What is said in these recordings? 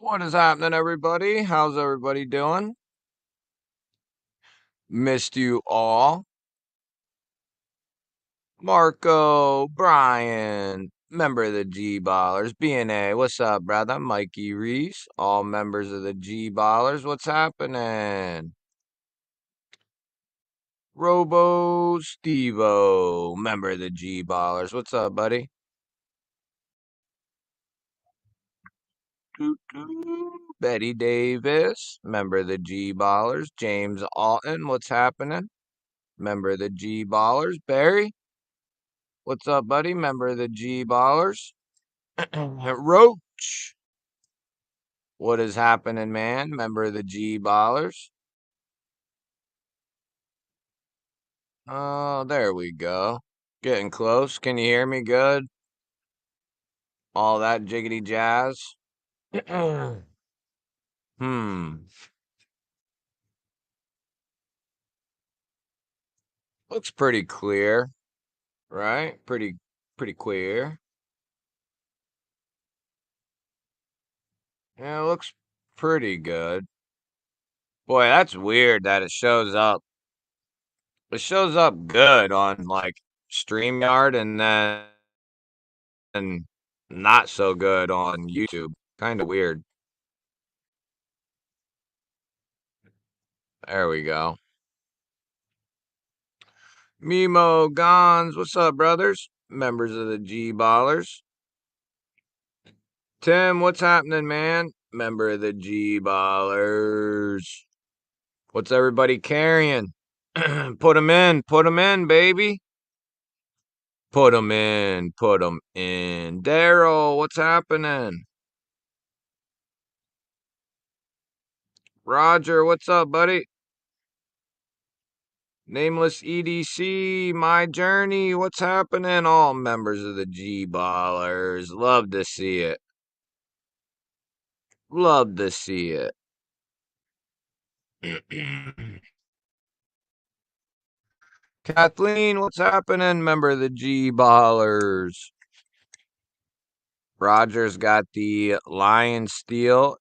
What is happening, everybody? How's everybody doing? Missed you all. Marco, Brian, member of the GBallers, BNA. What's up, brother? Mikey Reese, all members of the GBallers. What's happening? Robo Stevo, member of the GBallers. What's up, buddy? Betty Davis, member of the GBallers. James Alton, what's happening? Member of the GBallers. Barry, what's up, buddy? Member of the GBallers. Roach, what is happening, man? Member of the GBallers. Oh, there we go. Getting close. Can you hear me good? All that jiggity jazz. Hmm. Looks pretty clear, right? Pretty clear. Yeah, it looks pretty good. Boy, that's weird that it shows up. It shows up good on like StreamYard and then not so good on YouTube. Kind of weird. There we go. Mimo Gons, what's up, brothers? Members of the GBallers. Tim, what's happening, man? Member of the GBallers. What's everybody carrying? Put them in, baby. Put them in. Daryl, what's happening? Roger, what's up, buddy? Nameless EDC, My Journey, what's happening? All members of the GBallers. Love to see it. Love to see it. Kathleen, what's happening? Member of the GBallers. Roger's got the Lion Steel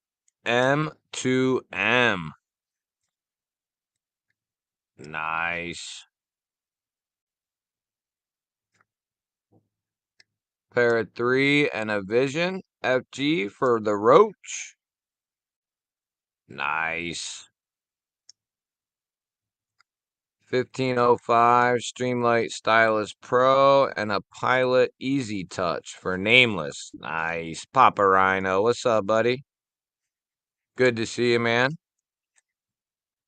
M2M. Nice. Pair of 3 and a Vision. FG for the Roach. Nice. 1505 Streamlight Stylus Pro and a Pilot Easy Touch for Nameless. Nice. Papa Rhino, what's up, buddy? Good to see you, man.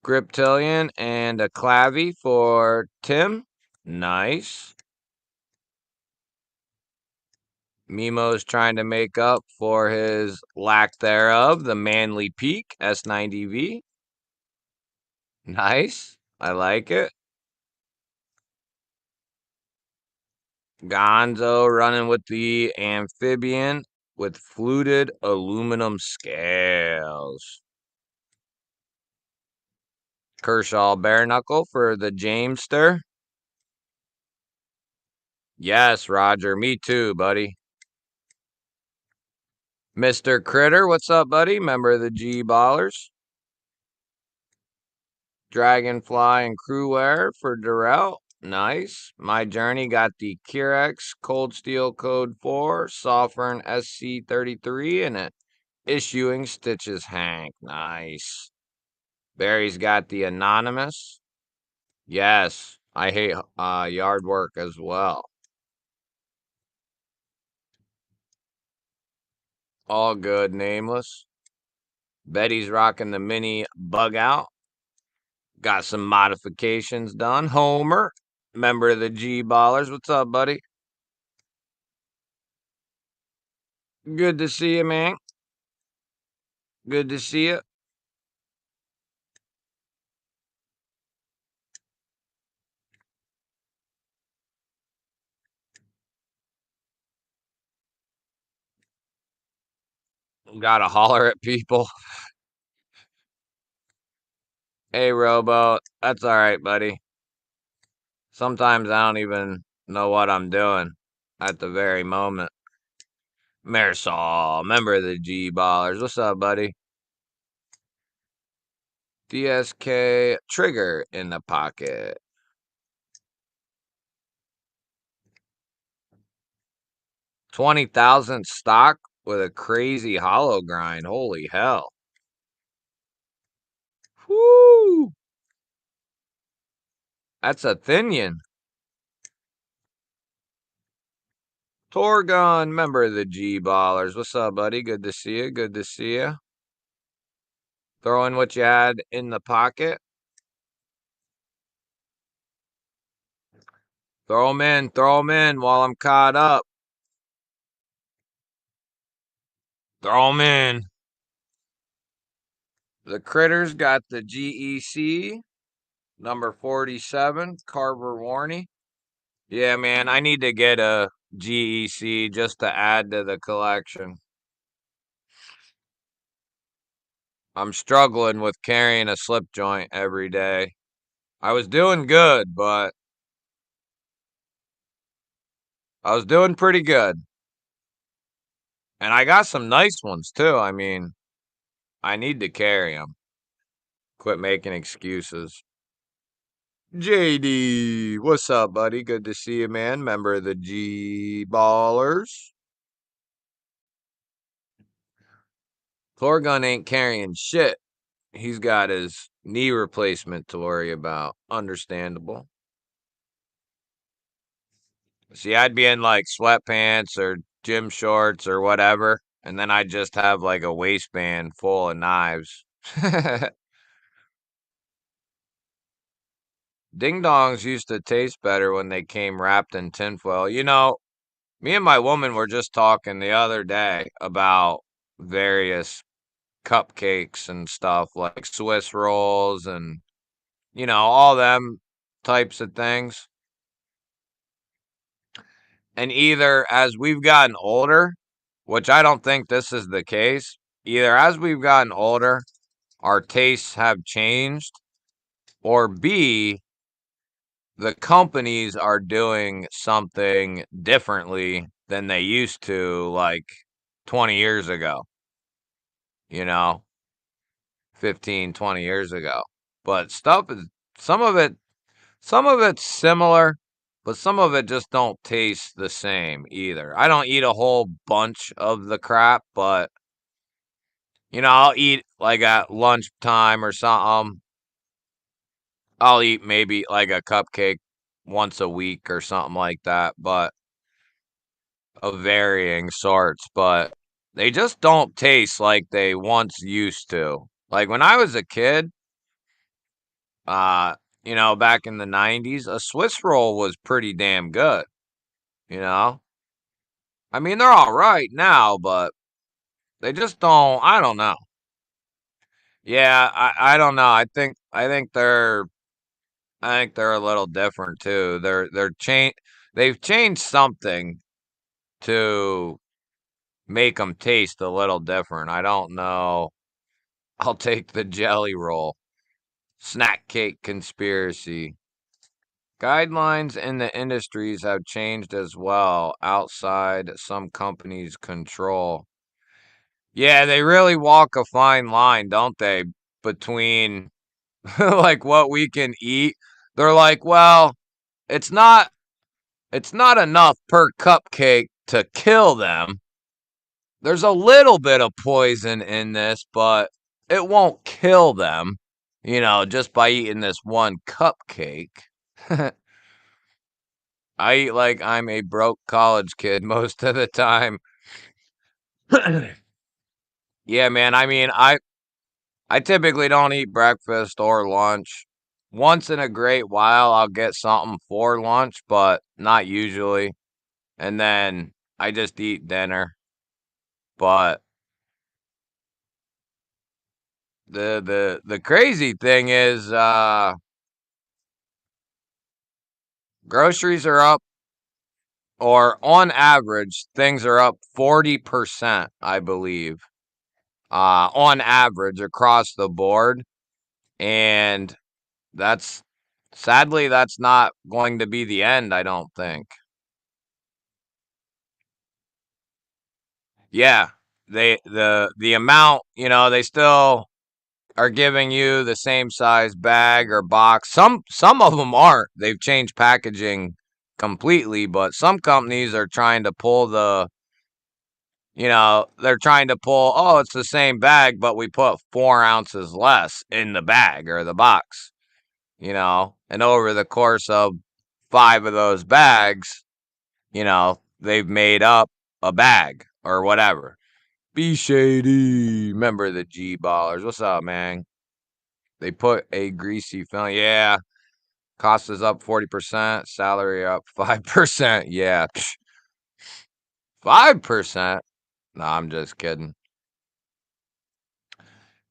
Griptilian and a Clavy for Tim. Nice. Mimo's trying to make up for his lack thereof. The Manly Peak S90V. Nice. I like it. Gonzo running with the Amphibian with fluted aluminum scales. Kershaw Bare Knuckle for the Jamester. Yes, Roger. Me too, buddy. Mr. Critter, what's up, buddy? Member of the GBallers. Dragonfly and Crewwear for Durrell. Nice. My Journey got the Curex Cold Steel Code 4, Sovereign SC33, and it issuing Stitches Hank. Nice. Barry's got the Anonymous. Yes, I hate yard work as well. All good, Nameless. Betty's rocking the mini Bug Out. Got some modifications done. Homer, member of the GBallers. What's up, buddy? Good to see you, man. Good to see you. Gotta holler at people. Hey, Robo. That's all right, buddy. Sometimes I don't even know what I'm doing at the very moment. Marisol, member of the GBallers. What's up, buddy? DSK trigger in the pocket. 20,000 stock with a crazy hollow grind. Holy hell. Whoo! That's a thin. Torgon, member of the GBallers. What's up, buddy? Good to see you. Good to see you. Throw in what you had in the pocket. Throw them in. Throw them in while I'm caught up. Throw them in. The Critters got the GEC, number 47, Carver Warney. Yeah, man, I need to get a GEC just to add to the collection. I'm struggling with carrying a slip joint every day. I was doing good, but I was doing pretty good. And I got some nice ones too. I mean, I need to carry them. Quit making excuses. JD, what's up, buddy? Good to see you, man. Member of the GBallers. Torgun ain't carrying shit. He's got his knee replacement to worry about. Understandable. See, I'd be in like sweatpants or gym shorts or whatever, and then I'd just have like a waistband full of knives. Ding dongs used to taste better when they came wrapped in tinfoil. You know, me and my woman were just talking the other day about various cupcakes and stuff like Swiss rolls and, all them types of things. And either as we've gotten older, which I don't think this is the case, either as we've gotten older, our tastes have changed, or B, the companies are doing something differently than they used to like 20 years ago, you know, 15, 20 years ago. But stuff is, some of it, some of it's similar, but some of it just don't taste the same either. I don't eat a whole bunch of the crap, but I'll eat like at lunchtime or something. I'll eat maybe like a cupcake once a week or something like that, but of varying sorts, but they just don't taste like they once used to. Like when I was a kid, back in the 90s, a Swiss roll was pretty damn good, you know? I mean, they're all right now, but they just don't, I don't know. Yeah, I don't know. I think they're a little different too. They've changed something to make them taste a little different. I don't know. I'll take the jelly roll. Snack cake conspiracy. Guidelines in the industries have changed as well, outside some companies' control. Yeah, they really walk a fine line, don't they, between like what we can eat. They're like, well, it's not it's not enough per cupcake to kill them. There's a little bit of poison in this, but it won't kill them, just by eating this one cupcake. I eat like I'm a broke college kid most of the time. Yeah, man. I mean, I typically don't eat breakfast or lunch. Once in a great while, I'll get something for lunch, but not usually. And then I just eat dinner. But the crazy thing is, groceries are up, or on average, things are up 40%, I believe, on average across the board. And that's sadly, that's not going to be the end, I don't think. Yeah, the amount, they still are giving you the same size bag or box. Some of them aren't. They've changed packaging completely, but some companies are trying to pull they're trying to pull, oh, it's the same bag, but we put 4 ounces less in the bag or the box, and over the course of 5 of those bags, they've made up a bag or whatever. Be shady. Remember the GBallers. What's up, man? They put a greasy film. Yeah. Cost is up 40%. Salary up 5%. Yeah. 5%. No, I'm just kidding.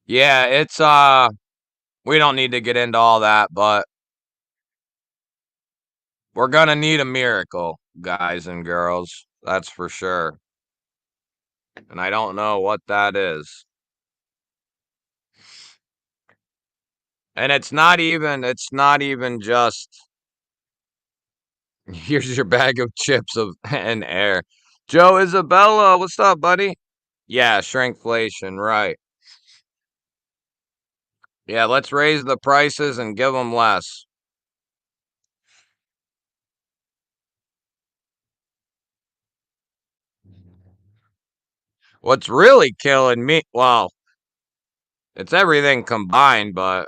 Yeah, it's we don't need to get into all that, but we're gonna need a miracle, guys and girls. That's for sure. And I don't know what that is. And it's not even just here's your bag of chips and air. Joe Isabella, what's up, buddy? Yeah, shrinkflation, right. Yeah, let's raise the prices and give them less. What's really killing me, well, it's everything combined, but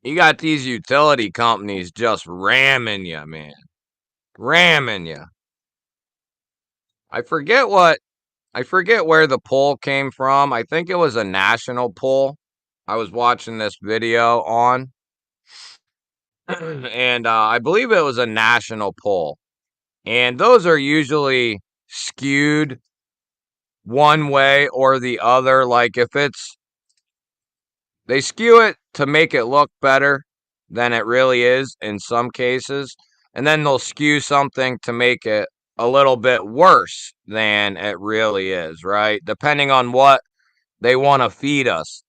you got these utility companies just ramming you, man. Ramming you. I forget what I forget where the poll came from. I think it was a national poll. I was watching this video on, and I believe it was a national poll. And those are usually skewed one way or the other. Like if they skew it to make it look better than it really is in some cases, and then they'll skew something to make it a little bit worse than it really is, right? Depending on what they want to feed us.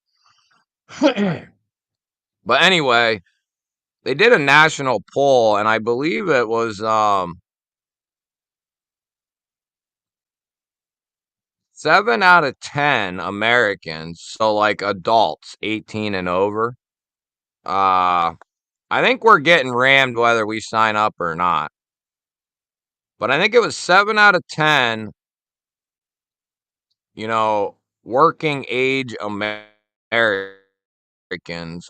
But anyway, they did a national poll, and I believe it was 7 out of 10 Americans, so like adults 18 and over. Uh, I think we're getting rammed whether we sign up or not. But I think it was 7 out of 10, working age Americans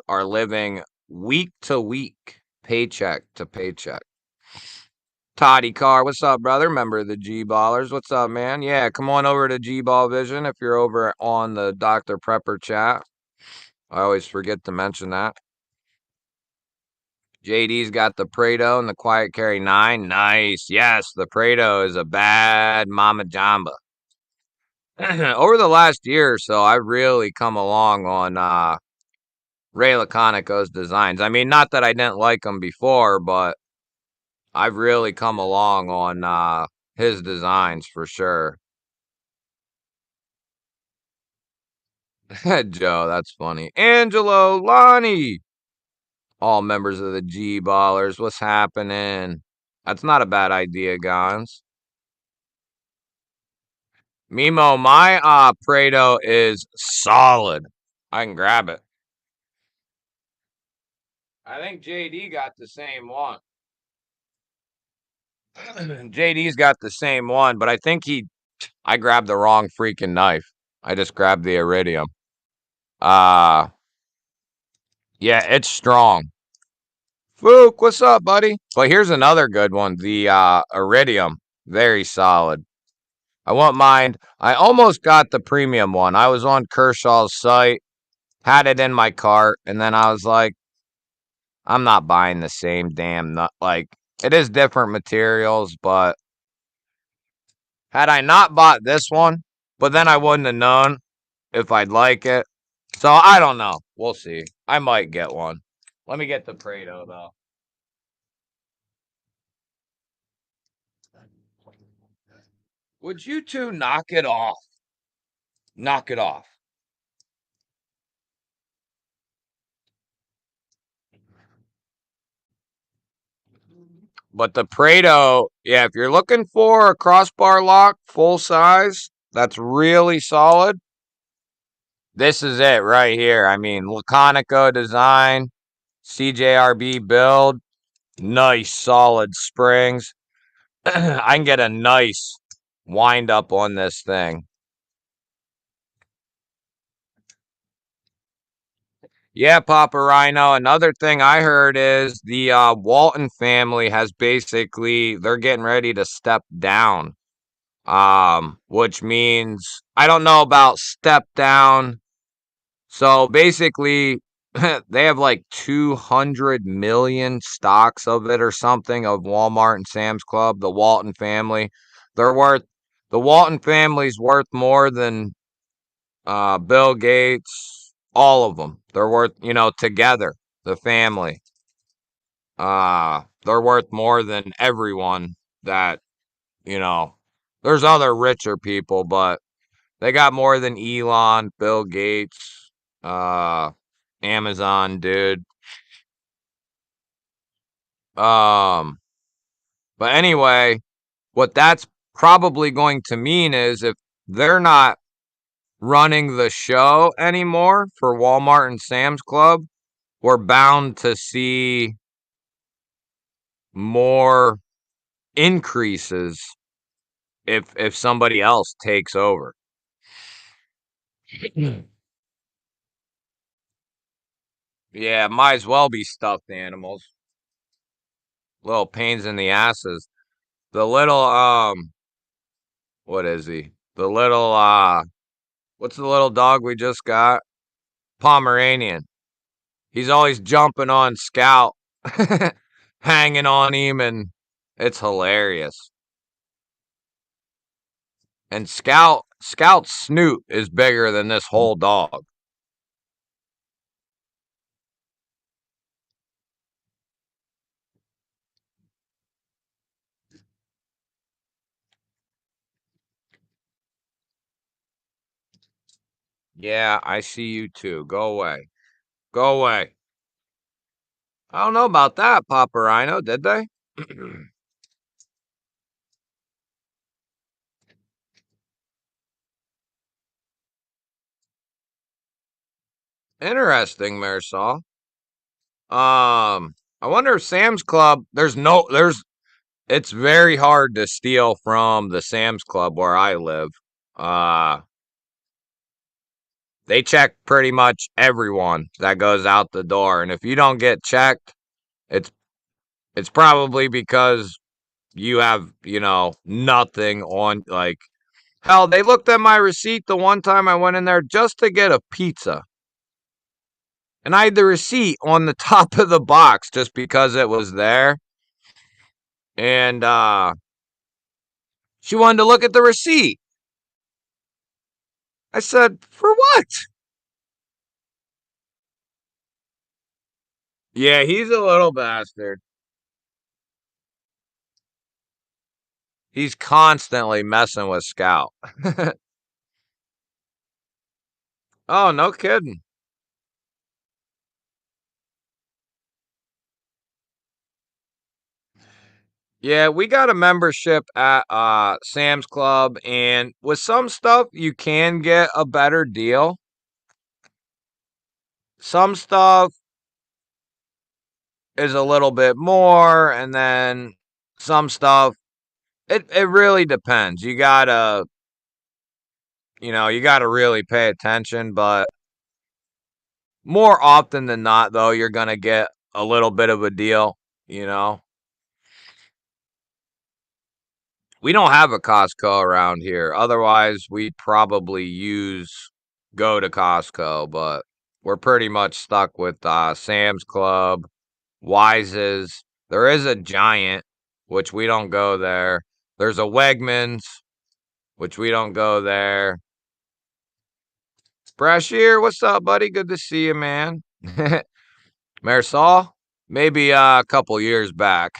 are living week to week, paycheck to paycheck. Toddy Carr, what's up, brother? Member of the GBallers. What's up, man? Yeah, come on over to GBall Vision if you're over on the Dr. Prepper chat. I always forget to mention that. JD's got the Prado and the Quiet Carry 9. Nice. Yes, the Prado is a bad Mama Jamba. Over the last year or so, I've really come along on Ray Laconico's designs. I mean, not that I didn't like them before, but I've really come along on his designs for sure. Joe, that's funny. Angelo, Lonnie, all members of the GBallers. What's happening? That's not a bad idea, guys. Mimo, my Prado is solid. I can grab it. I think JD got the same one. JD's got the same one, but I think I grabbed the wrong freaking knife. I just grabbed the iridium. Uh yeah, it's strong. Fook, what's up, buddy? But here's another good one. The iridium, very solid. I won't mind. I almost got the premium one. I was on Kershaw's site, had it in my cart, and then I was like, I'm not buying the same damn nut. Like, it is different materials, but had I not bought this one, but then I wouldn't have known if I'd like it. So I don't know. We'll see. I might get one. Let me get the Prado though. Would you two knock it off? Knock it off. But the Prado, yeah, if you're looking for a crossbar lock full size, that's really solid. This is it right here. I mean, Laconico design, CJRB build, nice solid springs. I can get a nice wind up on this thing. Yeah, Papa Rhino. Another thing I heard is the Walton family has basically, they're getting ready to step down. Which means I don't know about step down. So basically, they have like 200 million stocks of it or something of Walmart and Sam's Club, the Walton family. They're worth, the Walton family's worth more than Bill Gates, all of them. They're worth, together, the family. They're worth more than everyone that, you know, there's other richer people, but they got more than Elon, Bill Gates, uh, Amazon, dude. Um, but anyway, what that's probably going to mean is if they're not running the show anymore for Walmart and Sam's Club, we're bound to see more increases if somebody else takes over. Yeah, might as well be stuffed animals. Little pains in the asses. The little what is he? The little what's the little dog we just got? Pomeranian. He's always jumping on Scout, hanging on him, and it's hilarious. And Scout's snoot is bigger than this whole dog. Yeah, I see you too. Go away. Go away. I don't know about that, Papa Rhino, did they? Interesting, Marisol. I wonder if Sam's Club, it's very hard to steal from the Sam's Club where I live. Uh, they check pretty much everyone that goes out the door, and if you don't get checked, it's it's probably because you have, nothing on, like, hell, they looked at my receipt the one time I went in there just to get a pizza. And I had the receipt on the top of the box just because it was there. And she wanted to look at the receipt. I said, "For what?" Yeah, he's a little bastard. He's constantly messing with Scout. Oh, no kidding. Yeah, we got a membership at Sam's Club, and with some stuff you can get a better deal. Some stuff is a little bit more, and then some stuff it really depends. You gotta really pay attention, but more often than not though, you're gonna get a little bit of a deal, you know. We don't have a Costco around here. Otherwise, we'd probably go to Costco, but we're pretty much stuck with Sam's Club, Wise's. There is a Giant, which we don't go there. There's a Wegmans, which we don't go there. Brashear, what's up, buddy? Good to see you, man. Marisol, maybe a couple years back.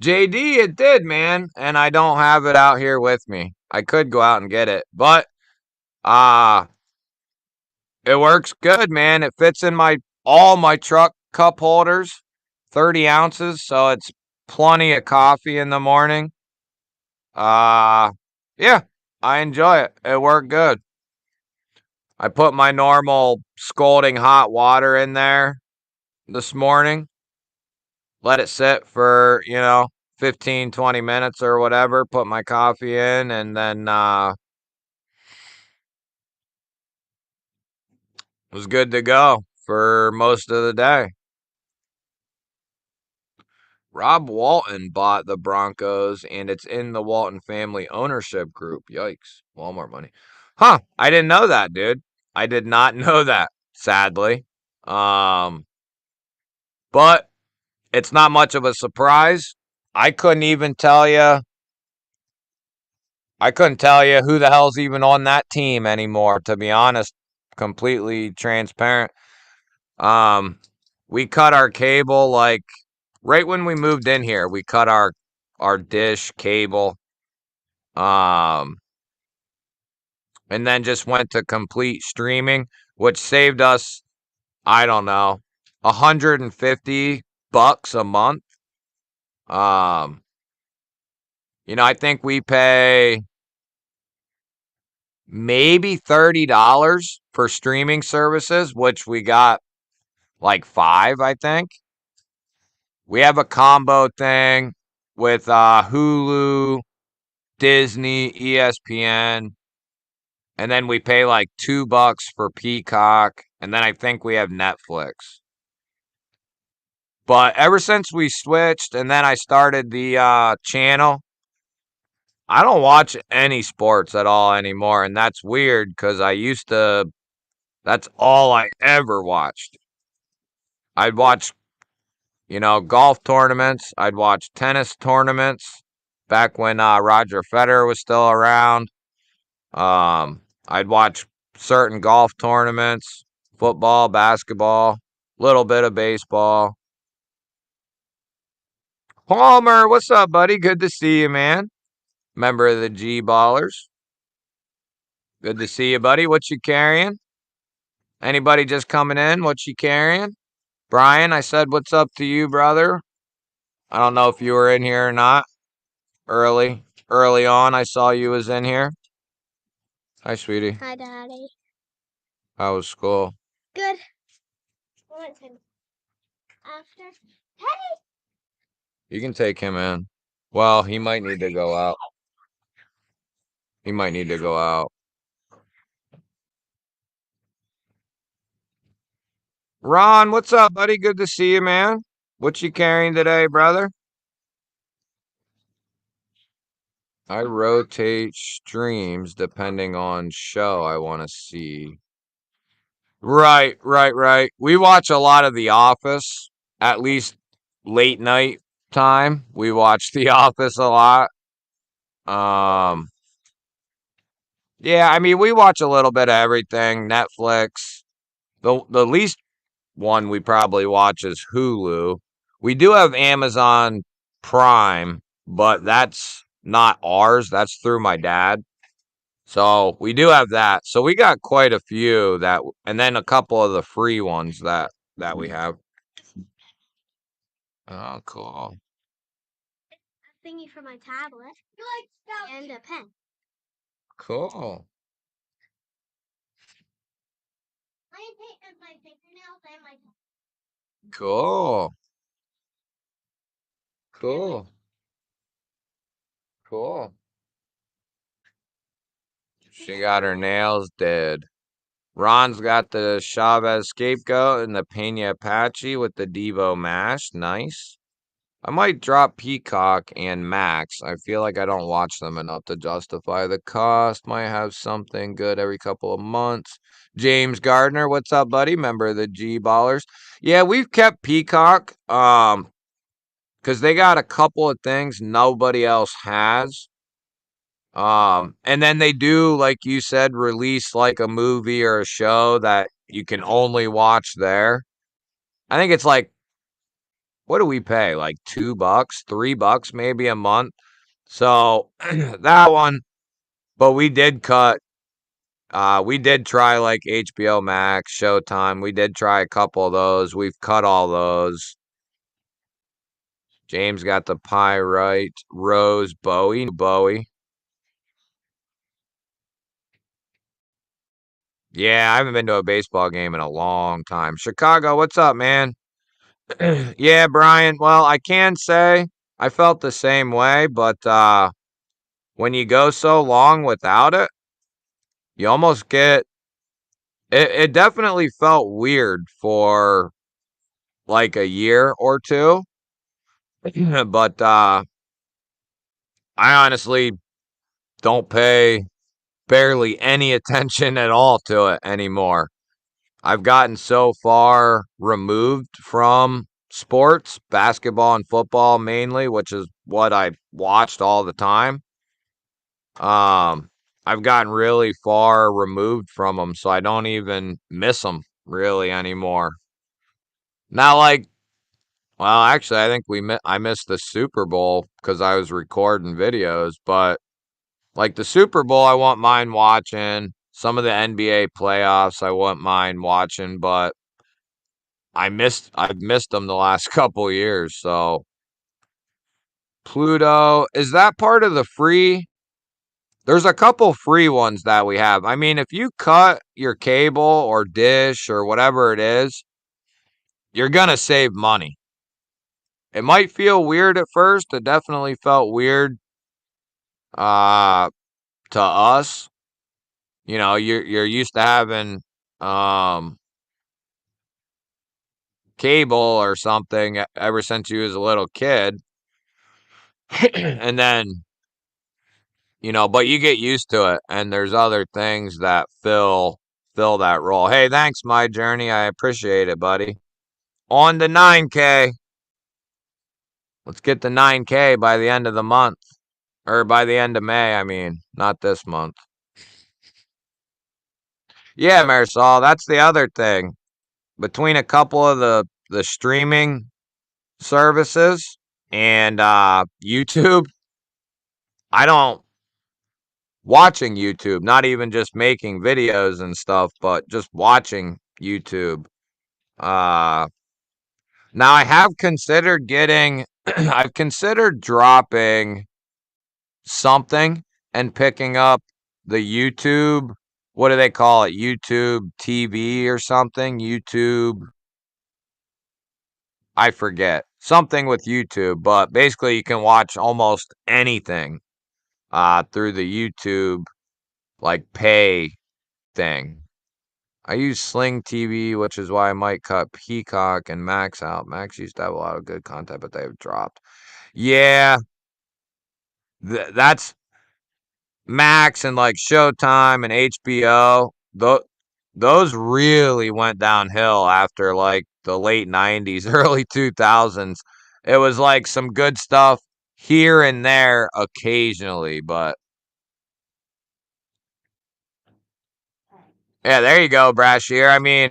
JD, it did, man, and I don't have it out here with me. I could go out and get it, but uh it works good, man. It fits in my all my truck cup holders, 30 ounces, so it's plenty of coffee in the morning. Yeah, I enjoy it. It worked good. I put my normal scalding hot water in there this morning. Let it sit for, 15, 20 minutes or whatever. Put my coffee in and then was good to go for most of the day. Rob Walton bought the Broncos, and it's in the Walton family ownership group. Yikes. Walmart money. Huh. I didn't know that, dude. I did not know that, sadly. But it's not much of a surprise. I couldn't even tell you. I couldn't tell you who the hell's even on that team anymore, to be honest. Completely transparent. We cut our cable like right when we moved in here. We cut our dish cable. And then just went to complete streaming, which saved us, I don't know, $150 a month. I think we pay maybe $30 for streaming services, which we got like 5, I think. We have a combo thing with Hulu, Disney, ESPN, and then we pay like $2 for Peacock, and then I think we have Netflix. But ever since we switched and then I started the channel, I don't watch any sports at all anymore, and that's weird because I used to. That's all I ever watched. I'd watch, golf tournaments. I'd watch tennis tournaments back when Roger Federer was still around. I'd watch certain golf tournaments, football, basketball, little bit of baseball. Palmer, what's up, buddy? Good to see you, man. Member of the GBallers. Good to see you, buddy. What you carrying? Anybody just coming in? What you carrying? Brian, I said what's up to you, brother. I don't know if you were in here or not. Early on, I saw you was in here. Hi, sweetie. Hi, Daddy. How was school? Good. After Teddy. You can take him in. Well, he might need to go out. He might need to go out. Ron, what's up, buddy? Good to see you, man. What you carrying today, brother? I rotate streams depending on show I want to see. Right. We watch a lot of The Office, at least late night time. We watch The Office a lot. Yeah, I mean, we watch a little bit of everything. Netflix. The least one we probably watch is Hulu. We do have Amazon Prime, but that's not ours. That's through my dad. So we do have that. So we got quite a few that, and then a couple of the free ones that we have. Oh, cool. A thingy for my tablet and a pen. Cool. My fingernails and my Cool. Cool. Cool. She got her nails did. Ron's got the Chavez scapegoat and the Pena Apache with the Devo mash. Nice. I might drop Peacock and Max. I feel like I don't watch them enough to justify the cost. Might have something good every couple of months. James Gardner, what's up, buddy? Member of the GBallers. Yeah, we've kept Peacock because they got a couple of things nobody else has. And then they do, like you said, release like a movie or a show that you can only watch there. I think it's like, what do we pay? Like $2, $3 maybe a month. So that one, but we did cut. We did try like HBO Max, Showtime. We did try a couple of those. We've cut all those. James got the Pyrite Rose Bowie. Yeah, I haven't been to a baseball game in a long time. Chicago, what's up, man? Yeah, Brian. Well, I can say I felt the same way, but when you go so long without it, you almost get it definitely felt weird for like a year or two. But I honestly don't pay barely any attention at all to it anymore. I've gotten so far removed from sports, basketball and football mainly, which is what I've watched all the time. Um, I've gotten really far removed from them, so I don't even miss them really anymore. Not like, well, actually, I think I missed the Super Bowl because I was recording videos, but like the Super Bowl, I won't mind watching. Some of the NBA playoffs, I won't mind watching, but I've missed them the last couple years. So Pluto, is that part of the free? There's a couple free ones that we have. I mean, if you cut your cable or dish or whatever it is, you're gonna save money. It might feel weird at first. It definitely felt weird uh to us. You know, you're used to having um cable or something ever since you was a little kid. And then, but you get used to it and there's other things that fill that role. Hey, thanks, My Journey. I appreciate it, buddy. On to 9K. Let's get the 9K by the end of the month. Or by the end of May, I mean, not this month. Yeah, Marisol, that's the other thing. Between a couple of the streaming services and YouTube, I don't watching YouTube, not even just making videos and stuff, but just watching YouTube. Uh Now I have considered getting I've considered dropping something and picking up the YouTube, what do they call it? YouTube TV or something? YouTube, I forget. Something with YouTube, but basically you can watch almost anything through the YouTube like pay thing. I use Sling TV, which is why I might cut Peacock and Max out. Max used to have a lot of good content, but they've dropped. Yeah, that's Max and like Showtime and HBO. Those really went downhill after like the late 90s, early 2000s. It was like some good stuff here and there occasionally, but yeah, there you go, Brashear. I mean,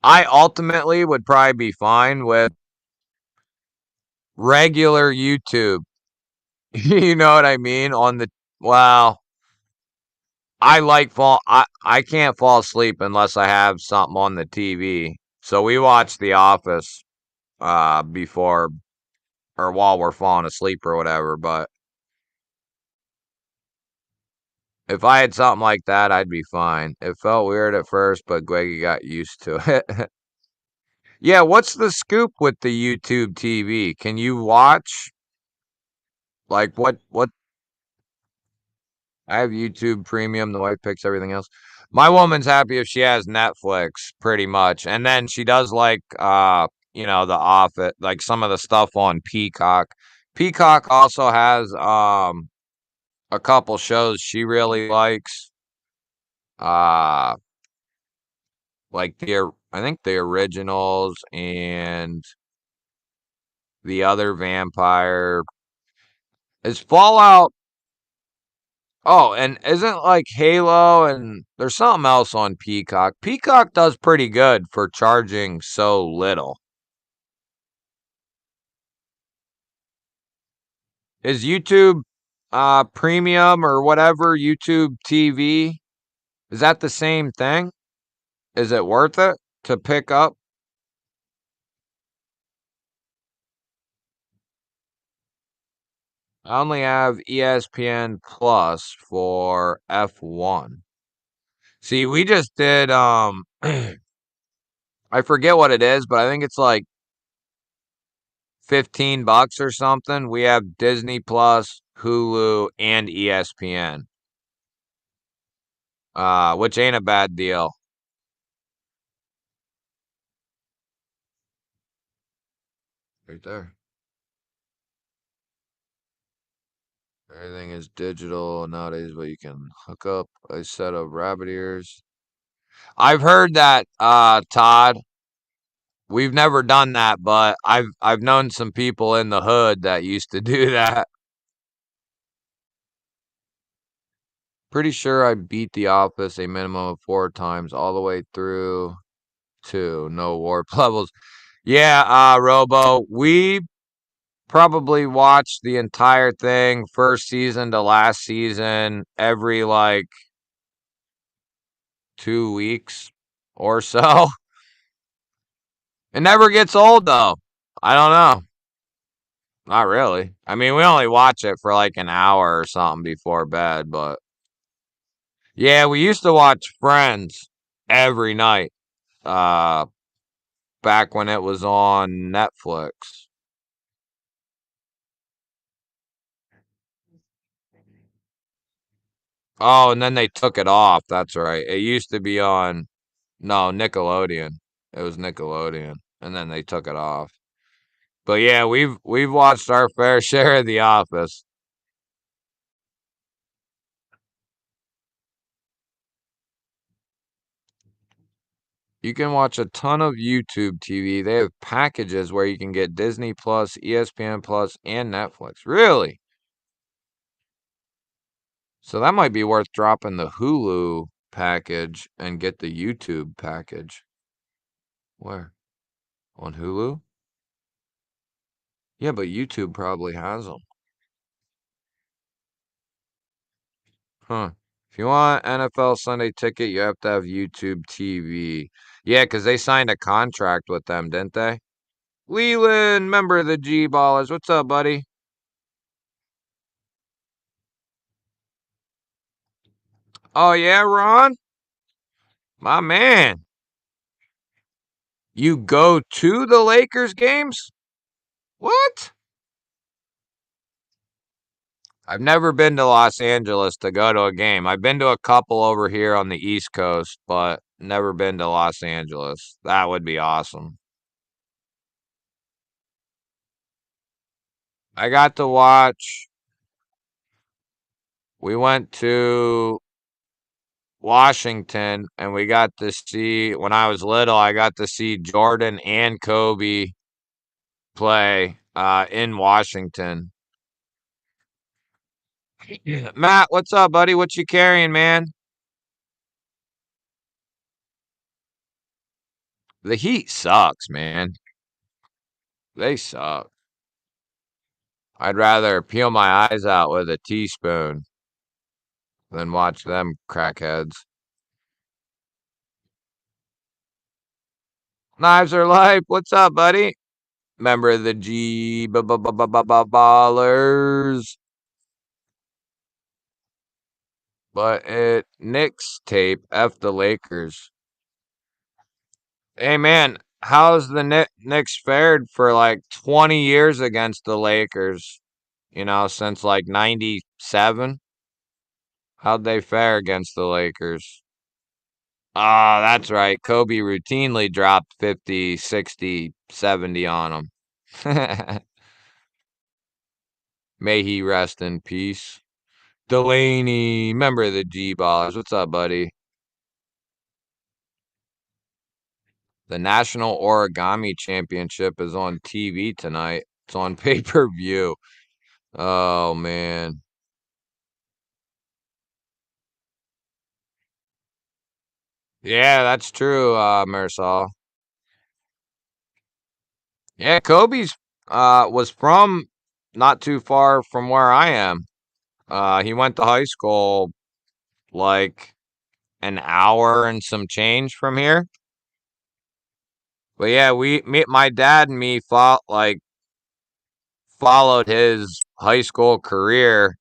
I ultimately would probably be fine with regular YouTube. You know what I mean? Well, I can't fall asleep unless I have something on the TV. So we watch The Office before or while we're falling asleep or whatever, but if I had something like that, I'd be fine. It felt weird at first, but Gweggy got used to it. Yeah, what's the scoop with the YouTube TV? Can you watch like what I have YouTube Premium. The wife picks everything else. My woman's happy if she has Netflix, pretty much, and then she does like the Office, like some of the stuff on Peacock. Peacock also has a couple shows she really likes. Uh, like I think the originals and the other vampire is Fallout. Oh, and isn't like Halo and there's something else on Peacock. Peacock does pretty good for charging so little. Is YouTube premium or whatever, YouTube TV, is that the same thing? Is it worth it to pick up? I only have ESPN Plus for F1. See, we just did I forget what it is, but I think it's like $15 or something. We have Disney Plus, Hulu, and ESPN. Which ain't a bad deal. Right there. Everything is digital nowadays, but you can hook up a set of rabbit ears. I've heard that, Todd. We've never done that, but I've known some people in the hood that used to do that. Pretty sure I beat The Office a minimum of 4 times all the way through to no warp levels. Yeah, Robo, we probably watched the entire thing, first season to last season, every like 2 weeks or so. It never gets old though. I don't know. Not really. I mean, we only watch it for like an hour or something before bed, but yeah, we used to watch Friends every night. Uh Back when it was on Netflix. Oh, and then they took it off. That's right. It used to be on no, Nickelodeon. It was Nickelodeon, and then they took it off. But yeah, we've watched our fair share of The Office. You can watch a ton of YouTube TV. They have packages where you can get Disney Plus, ESPN Plus, and Netflix. Really? So that might be worth dropping the Hulu package and get the YouTube package. Where? On Hulu? Yeah, but YouTube probably has them. Huh. If you want NFL Sunday Ticket, you have to have YouTube TV. Yeah, 'cause they signed a contract with them, didn't they? Leland, member of the GBallers. What's up, buddy? Oh, yeah, Ron? My man. You go to the Lakers games? What? I've never been to Los Angeles to go to a game. I've been to a couple over here on the East Coast, but never been to Los Angeles. That would be awesome. I got to watch. We went to Washington and we got to see, when I was little, I got to see Jordan and Kobe play in Washington. Yeah. Matt, what's up, buddy? What you carrying, man? The Heat sucks, man. They suck. I'd rather peel my eyes out with a teaspoon than watch them crackheads. Knives are life. What's up, buddy? Member of the GBallers. But it Knicks tape F the Lakers. Hey man, how's the Knicks fared for like 20 years against the Lakers? You know, since like 97? How'd they fare against the Lakers? Ah, that's right. Kobe routinely dropped 50, 60, 70 on them. May he rest in peace. Delaney, member of the G-Ballers. What's up, buddy? The National Origami Championship is on TV tonight. It's on pay-per-view. Oh, man. Yeah, that's true, Marisol. Yeah, Kobe's was from not too far from where I am. He went to high school like an hour and some change from here. But yeah, my dad and me followed his high school career.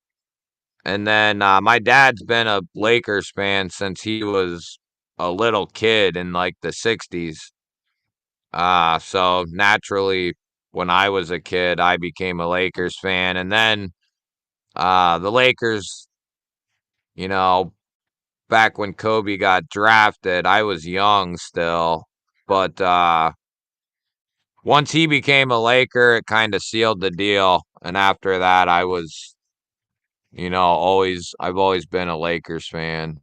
And then my dad's been a Lakers fan since he was a little kid in like the 60s. So naturally, when I was a kid, I became a Lakers fan. And then the Lakers, you know, back when Kobe got drafted, I was young still. But once he became a Laker, it kind of sealed the deal. And after that, I was, I've always been a Lakers fan.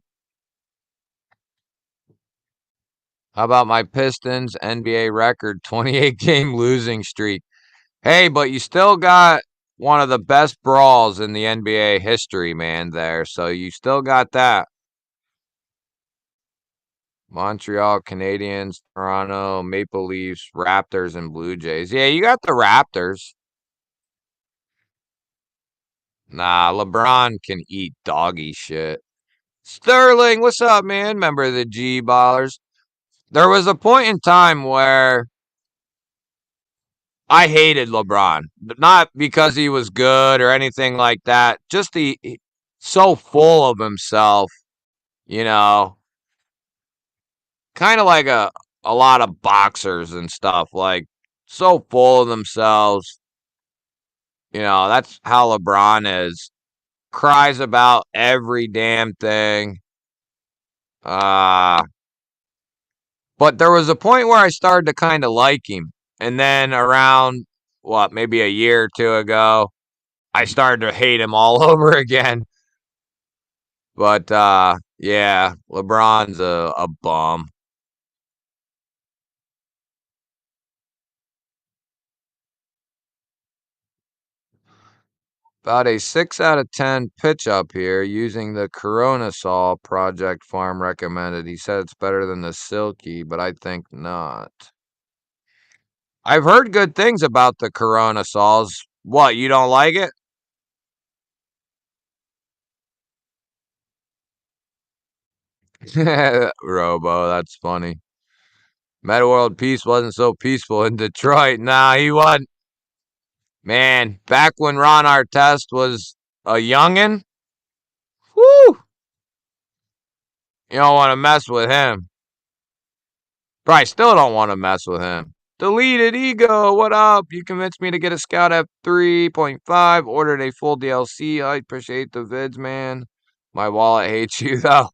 How about my Pistons NBA record 28 game losing streak? Hey, but you still got one of the best brawls in the NBA history, man, there. So you still got that. Montreal Canadiens, Toronto, Maple Leafs, Raptors, and Blue Jays. Yeah, you got the Raptors. Nah, LeBron can eat doggy shit. Sterling, what's up, man? Member of the GBallers. There was a point in time where I hated LeBron. Not because he was good or anything like that. Just so full of himself, you know. Kind of like a lot of boxers and stuff, like so full of themselves. That's how LeBron is. Cries about every damn thing. Uh but there was a point where I started to kind of like him. And then around maybe a year or two ago, I started to hate him all over again. But yeah, LeBron's a bum. About a 6 out of 10 pitch up here using the Corona Saw Project Farm recommended. He said it's better than the Silky, but I think not. I've heard good things about the Corona Saws. What, you don't like it? Robo, that's funny. Meta World Peace wasn't so peaceful in Detroit. Nah, he wasn't. Man, back when Ron Artest was a youngin', whoo, you don't want to mess with him. Probably still don't want to mess with him. Deleted Ego, what up? You convinced me to get a Scout F3.5. Ordered a full DLC. I appreciate the vids, man. My wallet hates you, though.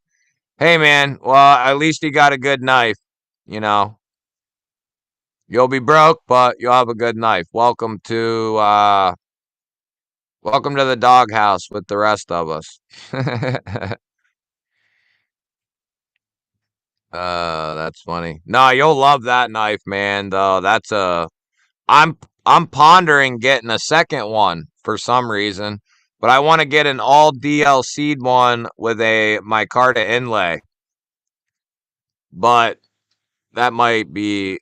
Hey, man. Well, at least he got a good knife. You know, you'll be broke, but you'll have a good knife. Welcome to the doghouse with the rest of us. That's funny. No, you'll love that knife, man. Though I'm I'm pondering getting a second one for some reason, but I want to get an all DLC'd one with a micarta inlay. But that might be.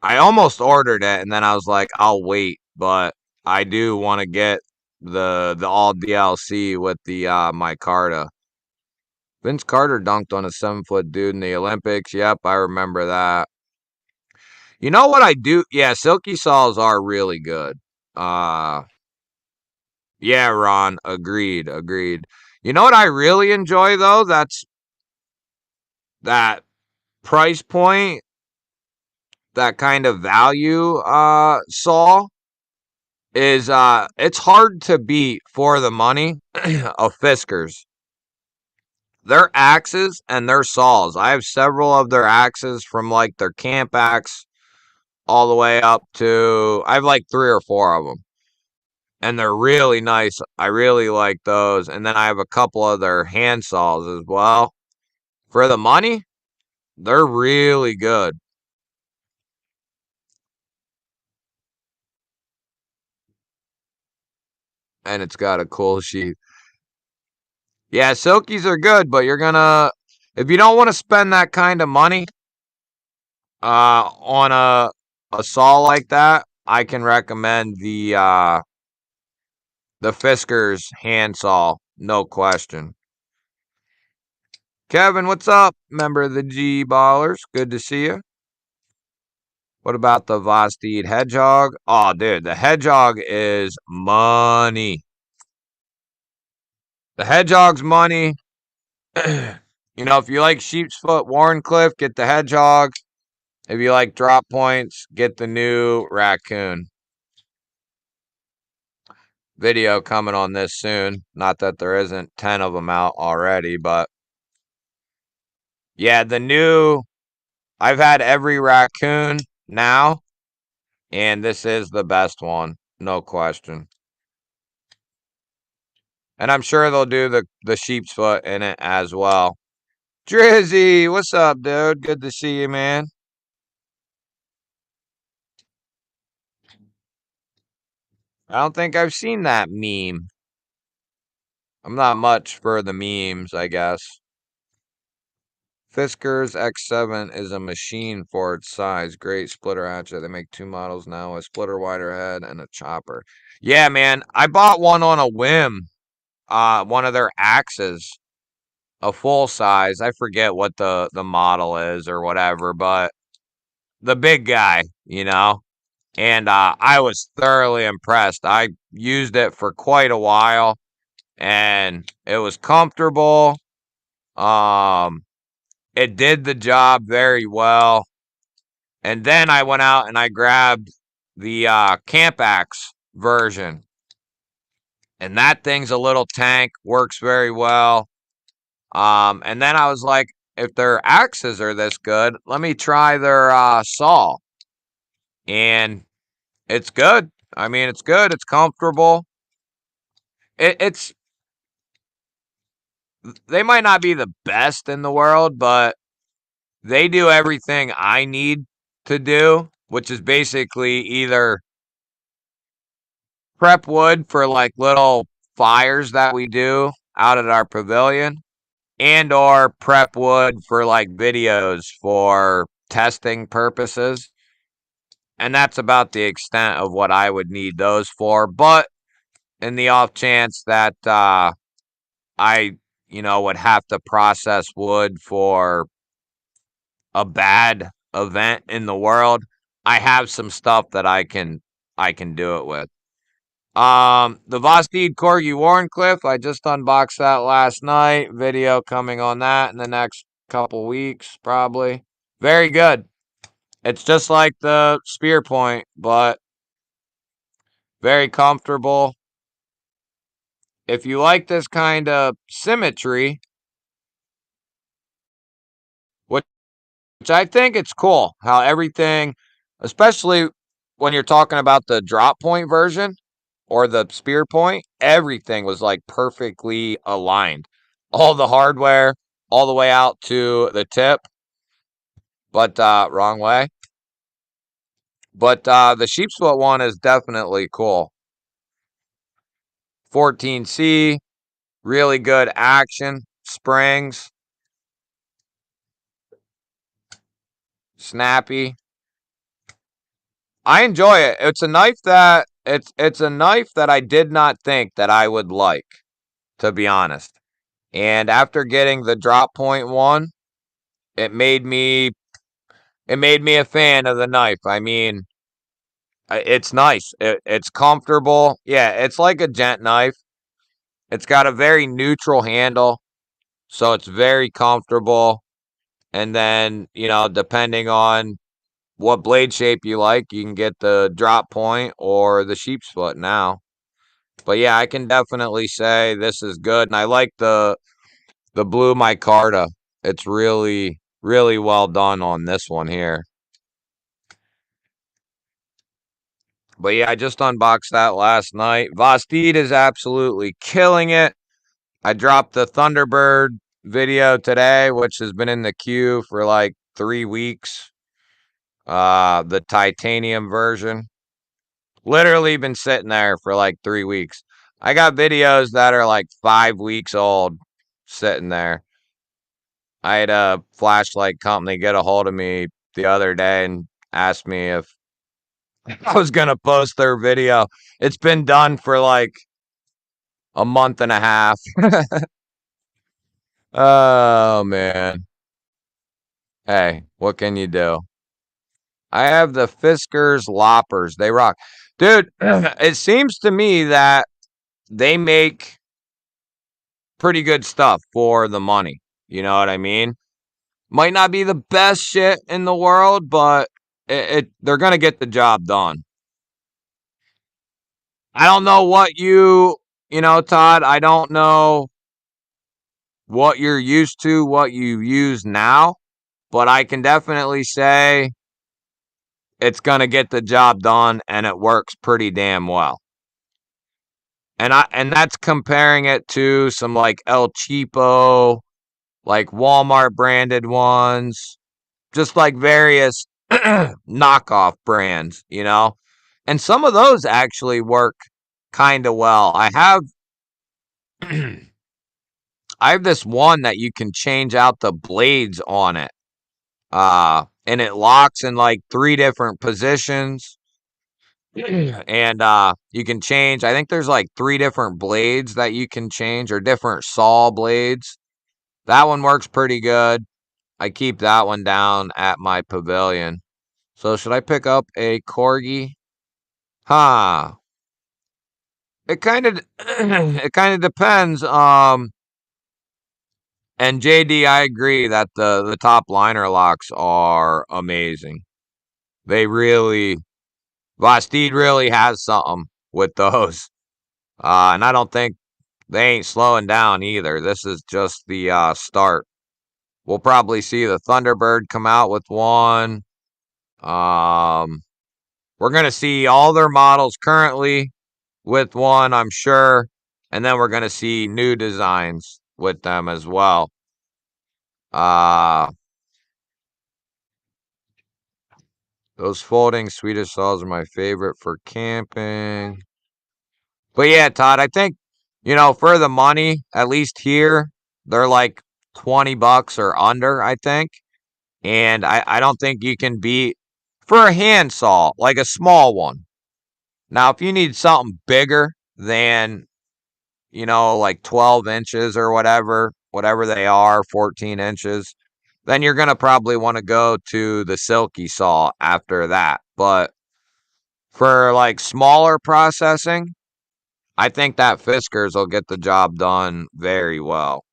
I almost ordered it, and then I was like, I'll wait. But I do want to get the all DLC with the micarta. Vince Carter dunked on a 7-foot dude in the Olympics. Yep, I remember that. You know what I do? Yeah, silky saws are really good. Uh yeah, Ron, agreed, agreed. You know what I really enjoy though? That's that price point, that kind of value saw is it's hard to beat for the money of Fiskars. Their axes and their saws. I have several of their axes from like their camp axe all the way up to I have like 3 or 4 of them. And they're really nice. I really like those. And then I have a couple of their hand saws as well. For the money, they're really good. And it's got a cool sheath. Yeah, silkies are good, but if you don't want to spend that kind of money on a saw like that, I can recommend the Fiskars hand saw, no question. Kevin, what's up? Member of the GBallers. Good to see you. What about the Vosteed Hedgehog? Oh, dude, the Hedgehog is money. The Hedgehog's money. You know, if you like Sheep's Foot Warncliffe, get the Hedgehog. If you like drop points, get the new Raccoon. Video coming on this soon. Not that there isn't 10 of them out already, but yeah, the new. I've had every Raccoon now, and this is the best one, no question. And I'm sure they'll do the sheep's foot in it as well. Drizzy, what's up, dude? Good to see you, man. I don't think I've seen that meme. I'm not much for the memes, I guess. Fisker's X7 is a machine for its size. Great splitter hatchet. They make 2 models now, a splitter wider head and a chopper. Yeah, man. I bought one on a whim. One of their axes. A full size. I forget what the model is or whatever, but the big guy, you know. And I was thoroughly impressed. I used it for quite a while, and it was comfortable. It did the job very well. And then I went out and I grabbed the Camp Axe version, and that thing's a little tank, works very well. And then I was like, if their axes are this good, let me try their saw. And it's good. I mean, it's good. It's comfortable. It's they might not be the best in the world, but they do everything I need to do, which is basically either prep wood for like little fires that we do out at our pavilion, and or prep wood for like videos for testing purposes. And that's about the extent of what I would need those for. But in the off chance that I, would have to process wood for a bad event in the world, I have some stuff that I can do it with. The Vosteed Corgi Warncliffe, I just unboxed that last night. Video coming on that in the next couple weeks, probably. Very good. It's just like the Spear Point, but very comfortable. If you like this kind of symmetry, which I think it's cool how everything, especially when you're talking about the drop point version or the spear point, everything was like perfectly aligned. All the hardware, all the way out to the tip, but wrong way. But the sheep's foot one is definitely cool. 14C, really good action, springs, snappy. I enjoy it. It's a knife that it's a knife that I did not think that I would like, to be honest. And after getting the drop point one, it made me a fan of the knife. I mean, it's nice. It's comfortable. Yeah, it's like a gent knife. It's got a very neutral handle, so it's very comfortable. And then, depending on what blade shape you like, you can get the drop point or the sheep's foot now. But yeah, I can definitely say this is good, and I like the blue micarta. It's really really well done on this one here. But yeah, I just unboxed that last night. Vosteed is absolutely killing it. I dropped the Thunderbird video today, which has been in the queue for like 3 weeks. The titanium version. Literally been sitting there for like 3 weeks. I got videos that are like 5 weeks old sitting there. I had a flashlight company get a hold of me the other day and asked me if I was going to post their video. It's been done for like a month and a half. Oh, man. Hey, what can you do? I have the Fiskars Loppers. They rock. Dude, it seems to me that they make pretty good stuff for the money. You know what I mean? Might not be the best shit in the world, but they're gonna get the job done. I don't know what you know, Todd. I don't know what you're used to, what you use now, but I can definitely say it's gonna get the job done, and it works pretty damn well. And that's comparing it to some like El Cheapo, like Walmart branded ones, just like various knockoff brands, you know? And some of those actually work kind of well. I have this one that you can change out the blades on it. And it locks in like 3 different positions. And you can change, I think there's like 3 different blades that you can change, or different saw blades. That one works pretty good. I keep that one down at my pavilion. So should I pick up a corgi? Huh. It kind of it kind of depends. And JD, I agree that the top liner locks are amazing. They really Vastid really has something with those. And I don't think they ain't slowing down either. This is just the start. We'll probably see the Thunderbird come out with one. Um, we're gonna see all their models currently with one, I'm sure, and then we're gonna see new designs with them as well. Uh, those folding Swedish saws are my favorite for camping. But yeah, Todd, I think, for the money, at least here, they're like $20 or under, I think. And I don't think you can beat for a handsaw, like a small one. Now, if you need something bigger than, like 12 inches or whatever they are, 14 inches, then you're going to probably want to go to the silky saw after that. But for like smaller processing, I think that Fiskars will get the job done very well.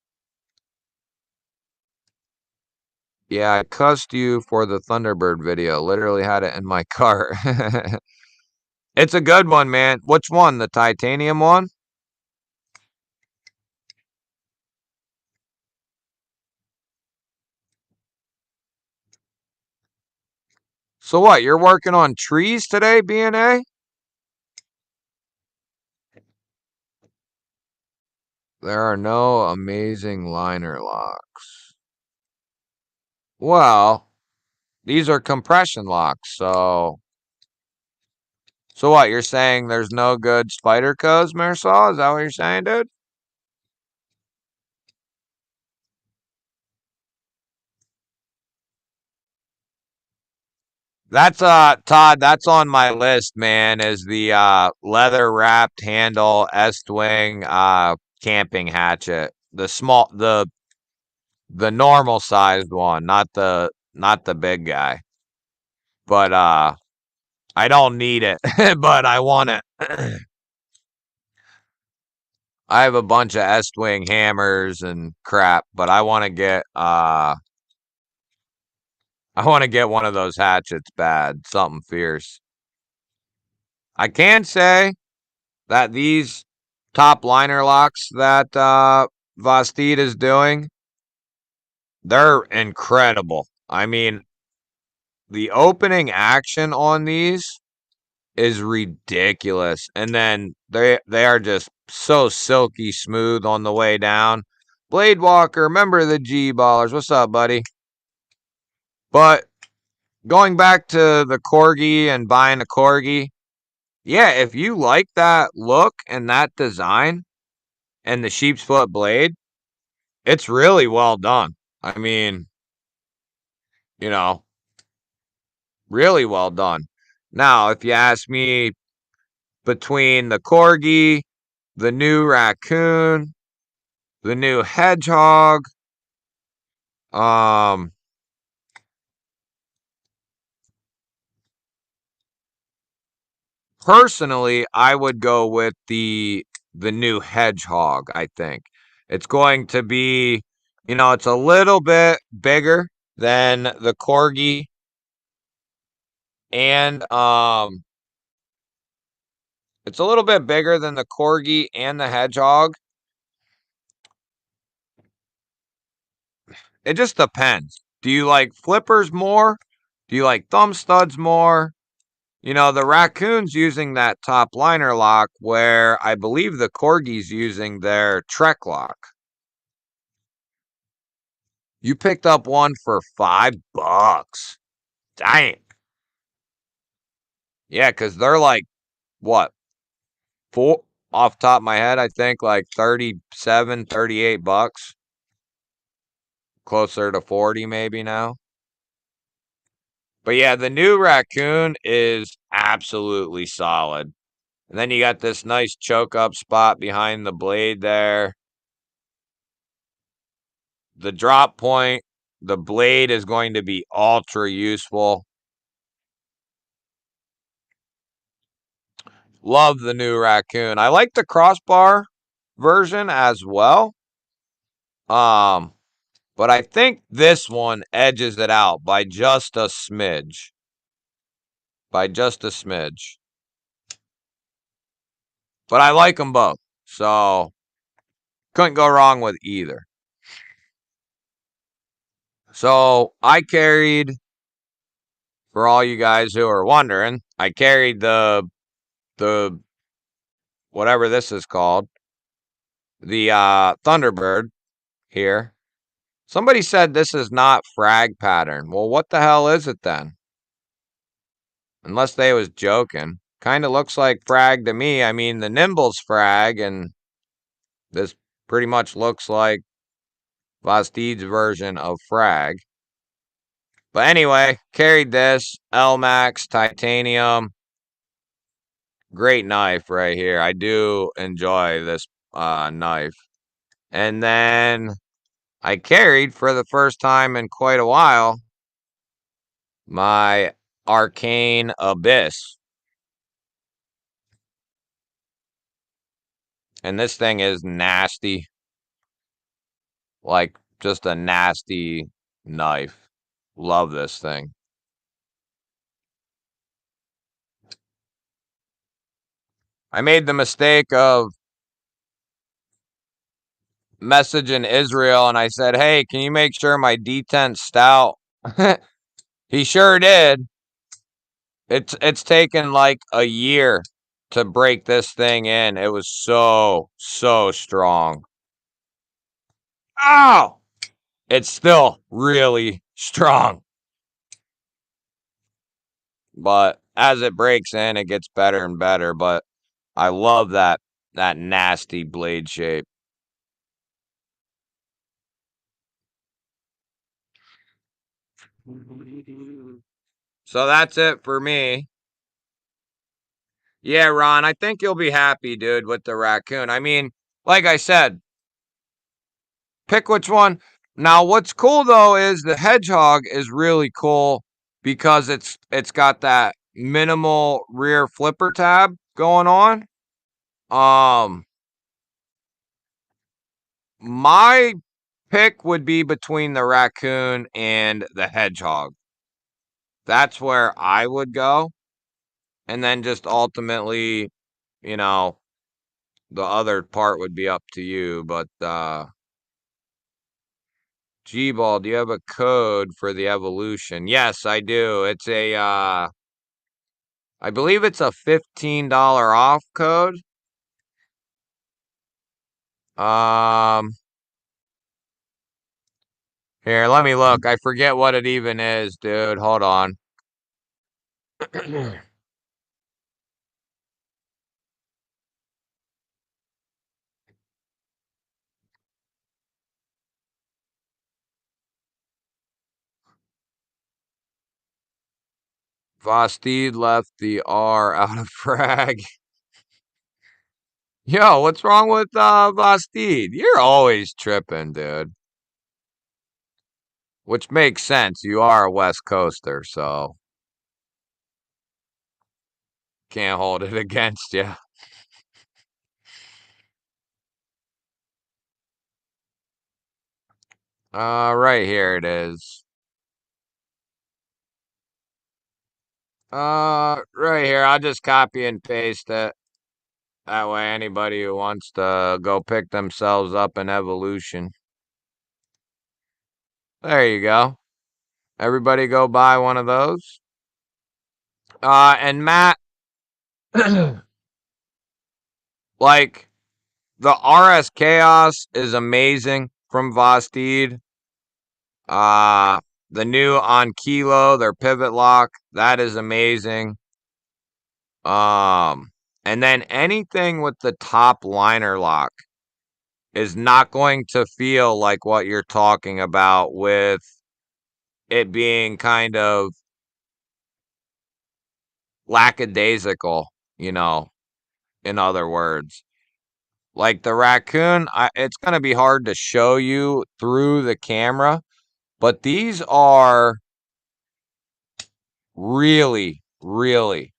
Yeah, I cussed you for the Thunderbird video. Literally had it in my cart. It's a good one, man. Which one? The titanium one? So what? You're working on trees today, B&A? There are no amazing liner locks. Well, these are compression locks, so what? You're saying there's no good Spyderco's Marisol? Is that what you're saying, dude? That's Todd, that's on my list, man, is the leather wrapped handle S-Wing camping hatchet. The normal sized one, not the big guy. But I don't need it, but I want it. I have a bunch of S-Wing hammers and crap, but I want to get one of those hatchets bad, something fierce. I can say that these top liner locks that Vastid is doing, they're incredible. I mean, the opening action on these is ridiculous. And then they are just so silky smooth on the way down. Blade Walker, member of the GBallers. What's up, buddy? But going back to the corgi and buying a corgi, yeah, if you like that look and that design and the sheep's foot blade, it's really well done. I mean, you know, really well done. Now, if you ask me, between the corgi, the new raccoon, the new hedgehog, um, personally, I would go with the new hedgehog, I think. It's going to be, it's a little bit bigger than the corgi and it's a little bit bigger than the corgi and the hedgehog. It just depends. Do you like flippers more? Do you like thumb studs more? The raccoon's using that top liner lock where I believe the corgi's using their Trek lock. You picked up one for $5. Dang. Yeah, because they're like, what? Four off top of my head, I think like 37, $38. Closer to 40 maybe now. But yeah, the new raccoon is absolutely solid. And then you got this nice choke up spot behind the blade there. The drop point, the blade is going to be ultra useful. Love the new raccoon. I like the crossbar version as well. But I think this one edges it out by just a smidge. By just a smidge. But I like them both. So couldn't go wrong with either. So I carried, for all you guys who are wondering, I carried the whatever this is called, the Thunderbird here. Somebody said this is not frag pattern. Well, what the hell is it then? Unless they was joking. Kind of looks like frag to me. I mean, the Nimble's frag, and this pretty much looks like Vastid's version of frag. But anyway, carried this L-Max titanium. Great knife right here. I do enjoy this knife. And then I carried for the first time in quite a while my Arcane Abyss. And this thing is nasty. Like, just a nasty knife. Love this thing. I made the mistake of messaging Israel and I said, hey, can you make sure my D10's stout? He sure did. It's taken like a year to break this thing in. It was so strong. Ow! It's still really strong. But as it breaks in, it gets better and better. But I love that nasty blade shape. So that's it for me. Yeah, Ron, I think you'll be happy, dude, with the raccoon. I mean, like I said, pick which one. Now, what's cool though is the hedgehog is really cool because it's got that minimal rear flipper tab going on. My pick would be between the raccoon and the hedgehog. That's where I would go. And then just ultimately, you know, the other part would be up to you. But GBall, do you have a code for the evolution? Yes, I do. It's a I believe it's a $15 off code. Um Here, let me look. I forget what it even is, dude. Hold on. Vastid left the R out of frag. Yo, what's wrong with Vastid? You're always tripping, dude. Which makes sense. You are a West Coaster, so. Can't hold it against you. Right here it is. Right here. I'll just copy and paste it. That way anybody who wants to go pick themselves up in evolution. There you go. Everybody go buy one of those. And Matt, like, the RS Chaos is amazing from Vostede. The new on Kilo, their pivot lock, that is amazing. And then anything with the top liner lock is not going to feel like what you're talking about with it being kind of lackadaisical, in other words. Like the raccoon, it's going to be hard to show you through the camera, but these are really, really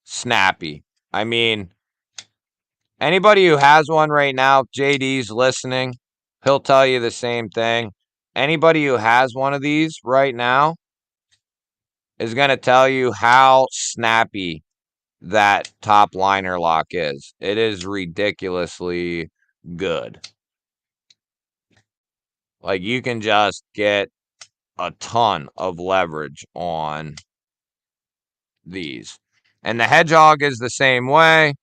snappy. I mean, anybody who has one right now, if JD's listening, he'll tell you the same thing. Anybody who has one of these right now is going to tell you how snappy that top liner lock is. It is ridiculously good. Like, you can just get a ton of leverage on these. And the Hedgehog is the same way.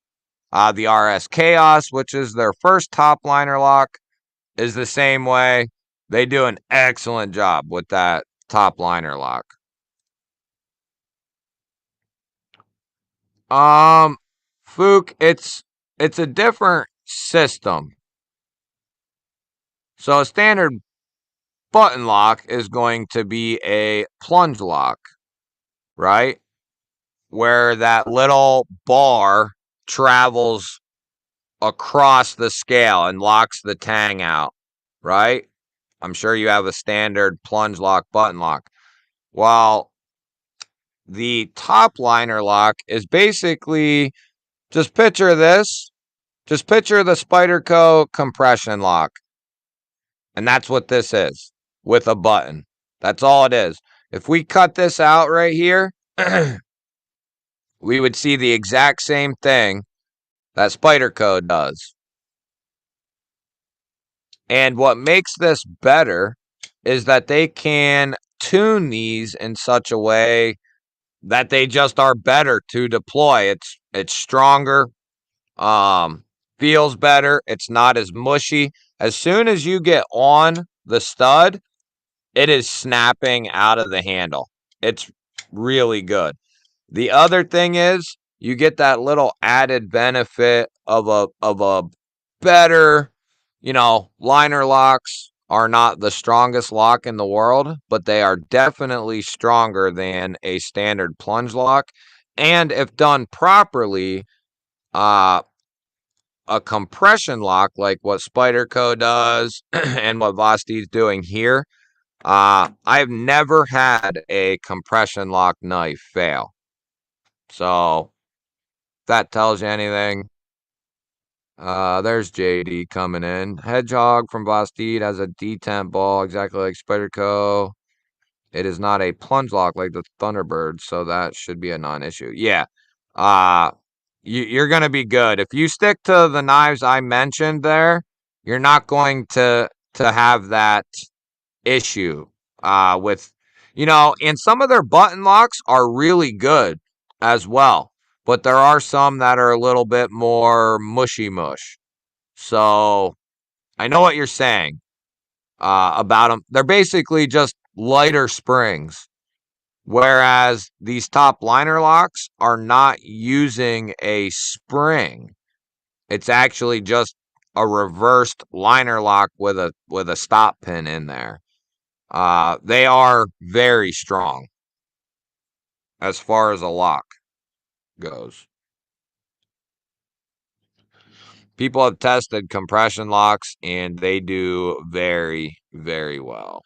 The RS Chaos, which is their first top liner lock, is the same way. They do an excellent job with that top liner lock. Fook, it's a different system. So a standard button lock is going to be a plunge lock, right? Where that little bar travels across the scale and locks the tang out, right? I'm sure you have a standard plunge lock button lock. While the top liner lock is basically, just picture this. Just picture the Spyderco compression lock. And that's what this is with a button. That's all it is. If we cut this out right here, we would see the exact same thing that Spyderco does. And what makes this better is that they can tune these in such a way that they just are better to deploy. It's stronger, feels better. It's not as mushy. As soon as you get on the stud, it is snapping out of the handle. It's really good. The other thing is you get that little added benefit of a better, liner locks are not the strongest lock in the world, but they are definitely stronger than a standard plunge lock. And if done properly, a compression lock like what Spyderco does and what Vostede's doing here, I've never had a compression lock knife fail. So, if that tells you anything. There's JD coming in. Hedgehog from Vostede has a detent ball, exactly like Spyderco. It is not a plunge lock like the Thunderbird, so that should be a non-issue. Yeah. Uh, you're going to be good. If you stick to the knives I mentioned there, you're not going to have that issue with, and some of their button locks are really good as well, but there are some that are a little bit more mushy mush. So I know what you're saying about them. They're basically just lighter springs, whereas these top liner locks are not using a spring. It's actually just a reversed liner lock with a stop pin in there. They are very strong as far as a lock goes. People have tested compression locks and they do very, very well.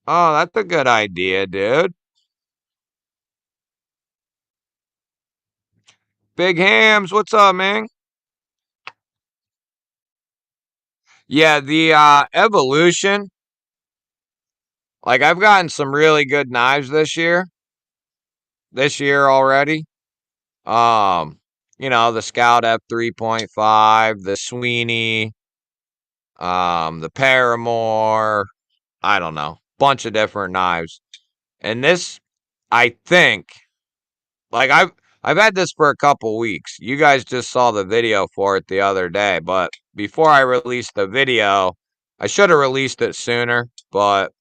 Oh, that's a good idea, dude. Big Hams, what's up, man? Yeah, the evolution. Like I've gotten some really good knives this year already. Um, the Scout F3.5, the Sweeney, the Paramore, I don't know, bunch of different knives. And this, I think, like I've had this for a couple weeks. You guys just saw the video for it the other day, but before I released the video, I should have released it sooner, but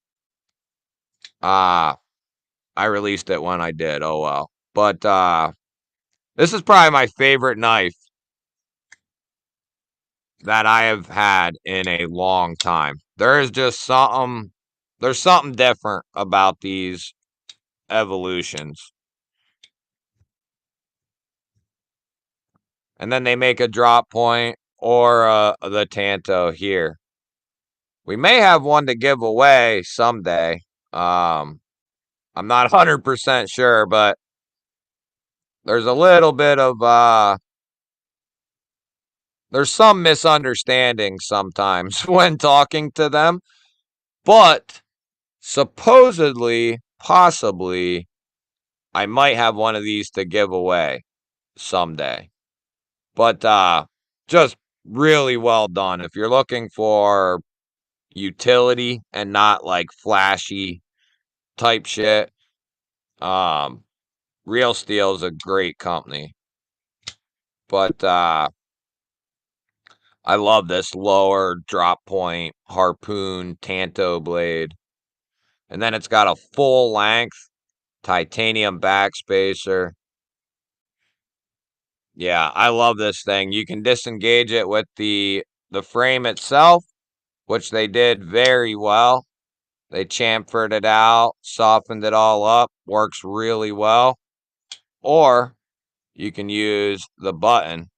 uh I released it when I did. Oh well. But this is probably my favorite knife that I have had in a long time. There's something different about these evolutions. And then they make a drop point or the Tanto here. We may have one to give away someday. I'm not 100% sure, but there's a little bit of there's some misunderstanding sometimes when talking to them, but supposedly, possibly, I might have one of these to give away someday. But just really well done. If you're looking for utility and not like flashy type shit, um, Real Steel is a great company. But I love this lower drop point harpoon Tanto blade. And then it's got a full length titanium backspacer. Yeah, I love this thing. You can disengage it with the frame itself, which they did very well. They chamfered it out, softened it all up, works really well. Or you can use the button,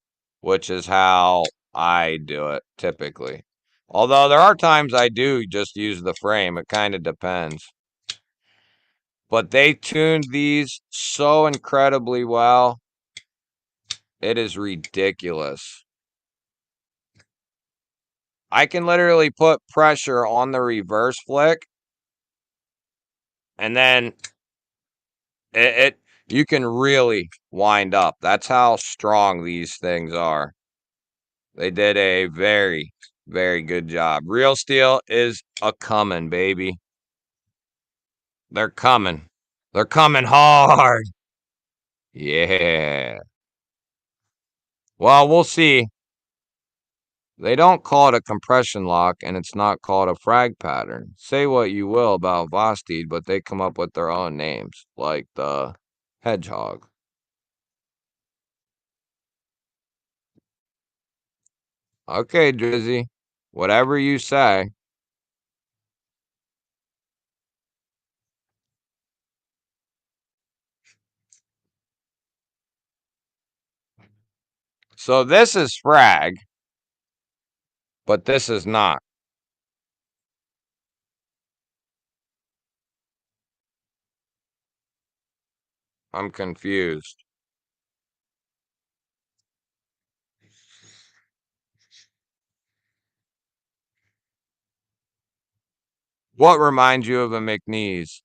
which is how I do it typically. Although there are times I do just use the frame, it kind of depends. But they tuned these so incredibly well. It is ridiculous. I can literally put pressure on the reverse flick and then it you can really wind up. That's how strong these things are. They did a very, very good job. Real Steel is a coming, baby. They're coming. They're coming hard. Yeah. Well, we'll see. They don't call it a compression lock, and it's not called a frag pattern. Say what you will about Vosteed, but they come up with their own names, like the Hedgehog. Okay, Drizzy. Whatever you say. So this is frag, but this is not. I'm confused. What reminds you of a McNeese?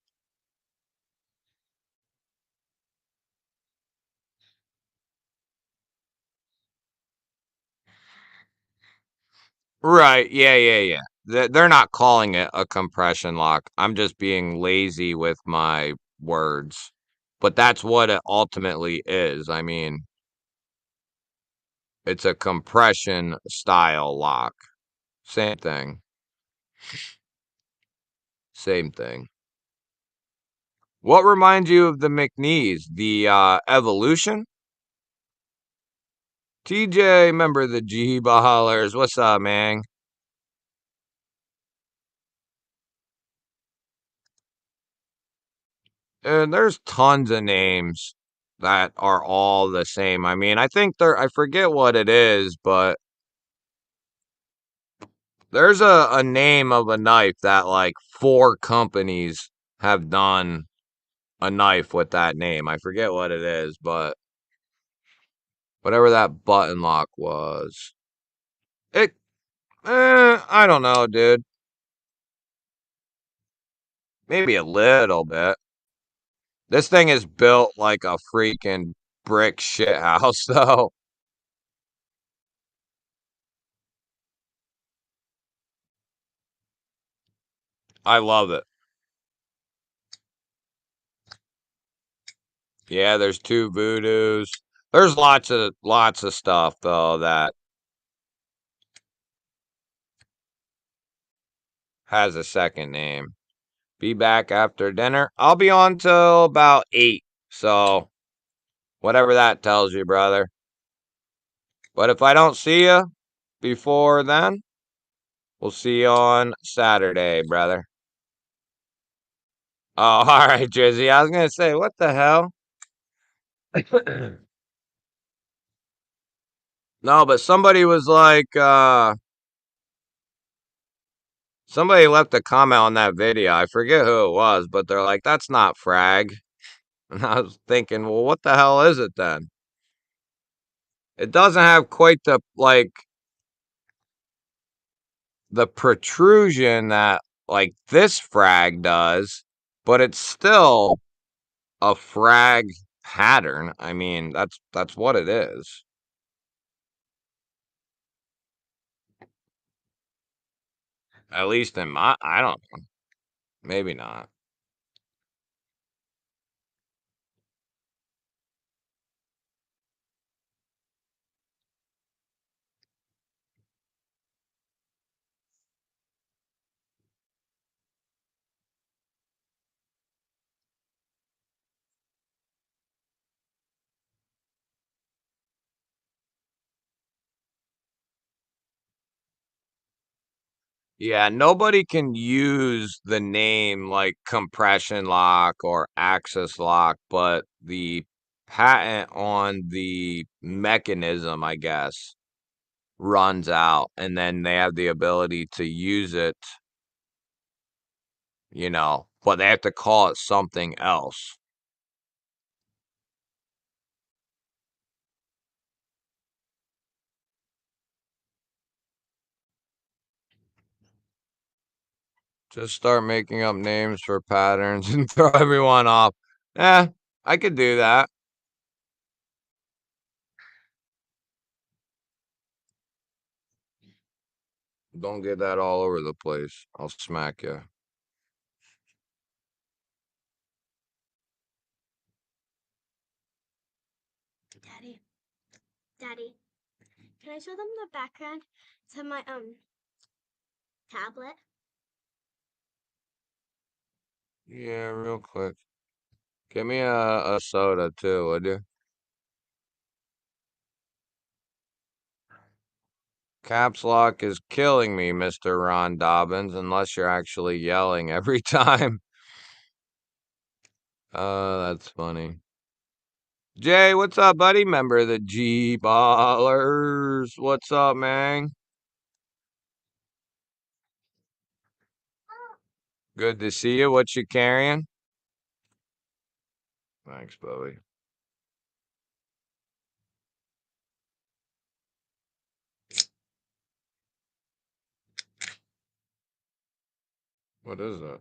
Right. Yeah, yeah, yeah. They're not calling it a compression lock. I'm just being lazy with my words. But that's what it ultimately is. I mean, it's a compression style lock. Same thing. Same thing. What reminds you of the McNeese? The evolution? TJ, member of the GBallers. What's up, man? And there's tons of names that are all the same. I mean, I think I forget what it is, but There's a name of a knife that like 4 companies have done a knife with that name. I forget what it is, but whatever that button lock was. It I don't know, dude. Maybe a little bit. This thing is built like a freaking brick shit house, though. I love it. Yeah, there's 2 voodoos. There's lots of stuff though that has a second name. Be back after dinner. I'll be on till about 8. So, whatever that tells you, brother. But if I don't see you before then, we'll see you on Saturday, brother. Oh, all right, Drizzy. I was going to say, what the hell? No, but somebody was like, somebody left a comment on that video. I forget who it was, but they're like, that's not frag. And I was thinking, well, what the hell is it then? It doesn't have quite the, like, the protrusion that, like, this frag does, but it's still a frag pattern. I mean, that's what it is. At least in my, I don't know. Maybe not. Yeah, nobody can use the name like compression lock or axis lock, but the patent on the mechanism, I guess, runs out, and then they have the ability to use it, but they have to call it something else. Just start making up names for patterns and throw everyone off. I could do that. Don't get that all over the place. I'll smack you. Daddy, can I show them the background to my tablet? Yeah, real quick. Give me a soda too, would you? Caps lock is killing me, Mr. Ron Dobbins, unless you're actually yelling every time. That's funny. Jay, what's up, buddy? Member of the GBallers. What's up, man? Good to see you. What you carrying? Thanks, Bowie. What is that?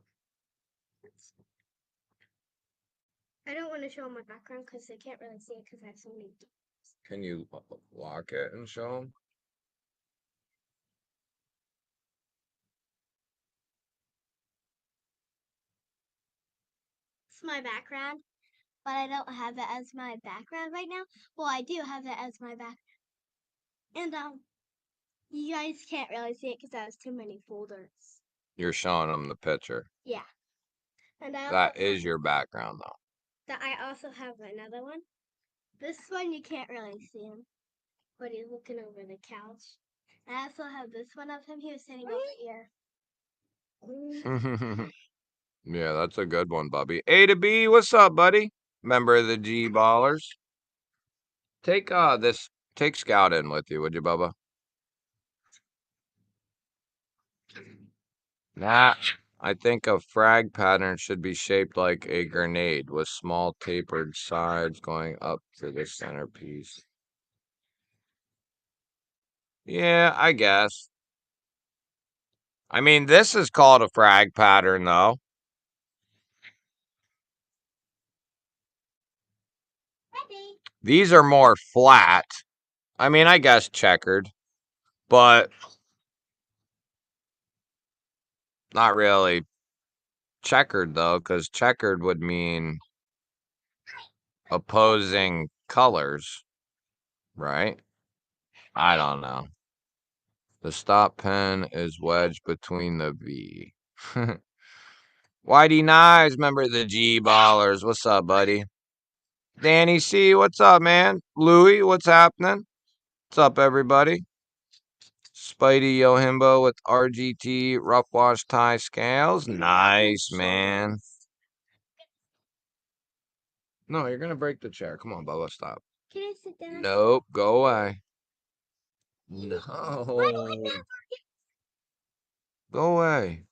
I don't want to show them my background because they can't really see it because I have so many. Can you lock it and show them? It's my background, but I don't have it as my background right now. Well, I do have it as my background. And you guys can't really see it because I have too many folders. You're showing them the picture. Yeah. And That is your background, though. That I also have another one. This one you can't really see him, but he's looking over the couch. I also have this one of him. He was sitting over here. Yeah, that's a good one, Bubby. A to B, what's up, buddy? Member of the GBallers. Take take Scout in with you, would you, Bubba? Nah, I think a frag pattern should be shaped like a grenade with small tapered sides going up to the centerpiece. Yeah, I guess. I mean, this is called a frag pattern, though. Ready? These are more flat. I mean, I guess checkered, but not really checkered, though, because checkered would mean opposing colors, right? I don't know. The stop pen is wedged between the V. Whitey Knives, member of the GBallers. What's up, buddy? Danny C, what's up, man? Louie, what's happening? What's up, everybody? Spidey Yohimbo with RGT rough wash tie scales. Nice, man. No, you're gonna break the chair. Come on, Bubba, stop. Can I sit down? Nope, go away. No. Go away.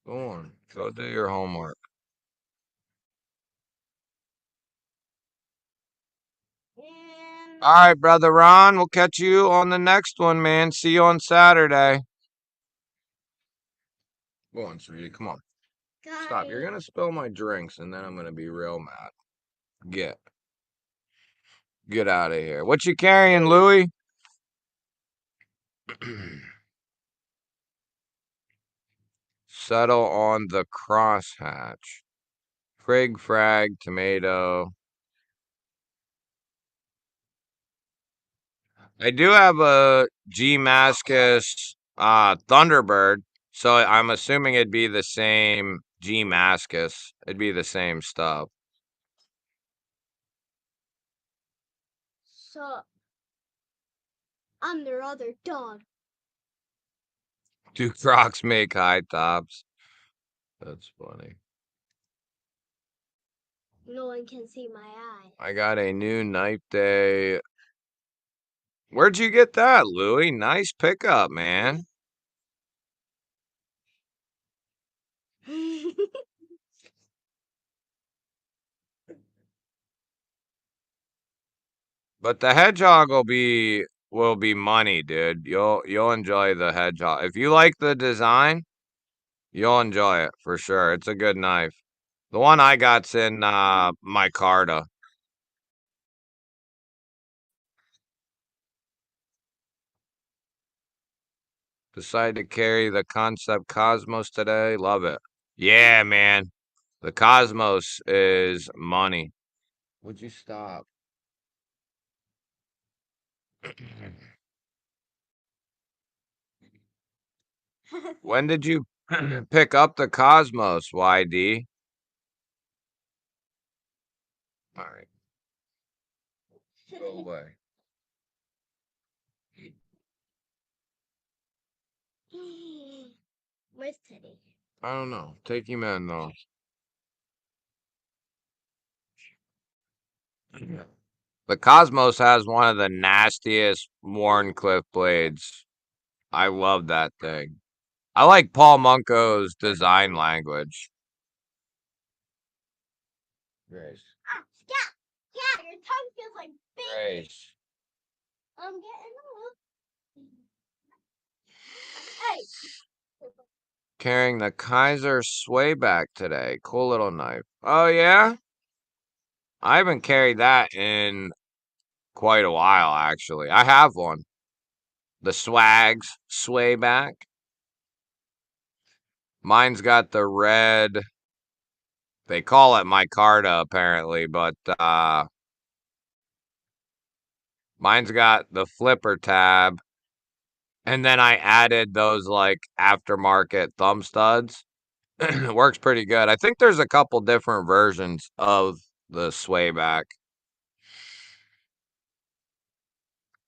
Go on. Go do your homework. All right, brother Ron. We'll catch you on the next one, man. See you on Saturday. Go on, sweetie. Come on. Stop. You're going to spill my drinks, and then I'm going to be real mad. Get out of here. What you carrying, Louie? Settle on the crosshatch. Frig, frag, tomato. I do have a G Mascus Thunderbird, so I'm assuming it'd be the same G Mascus. It'd be the same stuff. So, I'm their other dog. Do Crocs make high tops? That's funny. No one can see my eye. I got a new knife day. Where'd you get that, Louie? Nice pickup, man. But the hedgehog will be money, dude. You'll enjoy the hedgehog. If you like the design, you'll enjoy it for sure. It's a good knife. The one I got's in my Carta. Decided to carry the Concept Cosmos today. Love it. Yeah, man. The Cosmos is money. Would you stop? When did you pick up the Cosmos, YD? All right, go away. Where's Teddy? I don't know. Take him in, though. The Cosmos has one of the nastiest Warncliffe blades. I love that thing. I like Paul Munko's design language. Grace. Ah, stop! Yeah, your tongue feels like big. Grace. I'm getting old. Hey. Carrying the Kaiser Swayback today. Cool little knife. Oh, yeah? I haven't carried that in quite a while, actually. I have one. The Swags Swayback. Mine's got the red. They call it micarta, apparently, but mine's got the flipper tab. And then I added those like aftermarket thumb studs. It works pretty good. I think there's a couple different versions of the swayback.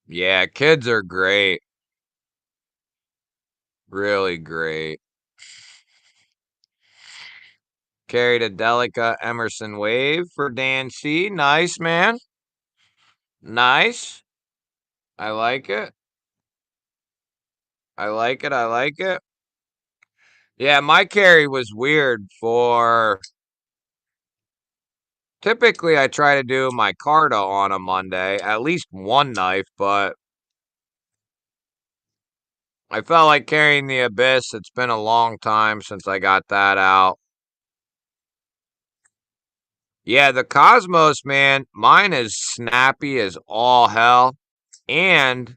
Yeah, kids are great. Really great. Carried a Delica Emerson Wave for Dan C. Nice, man. Nice. I like it. I like it. I like it. Yeah, my carry was weird for typically I try to do my Carta on a Monday, at least one knife, but I felt like carrying the Abyss. It's been a long time since I got that out. Yeah, the Cosmos, man, mine is snappy as all hell. And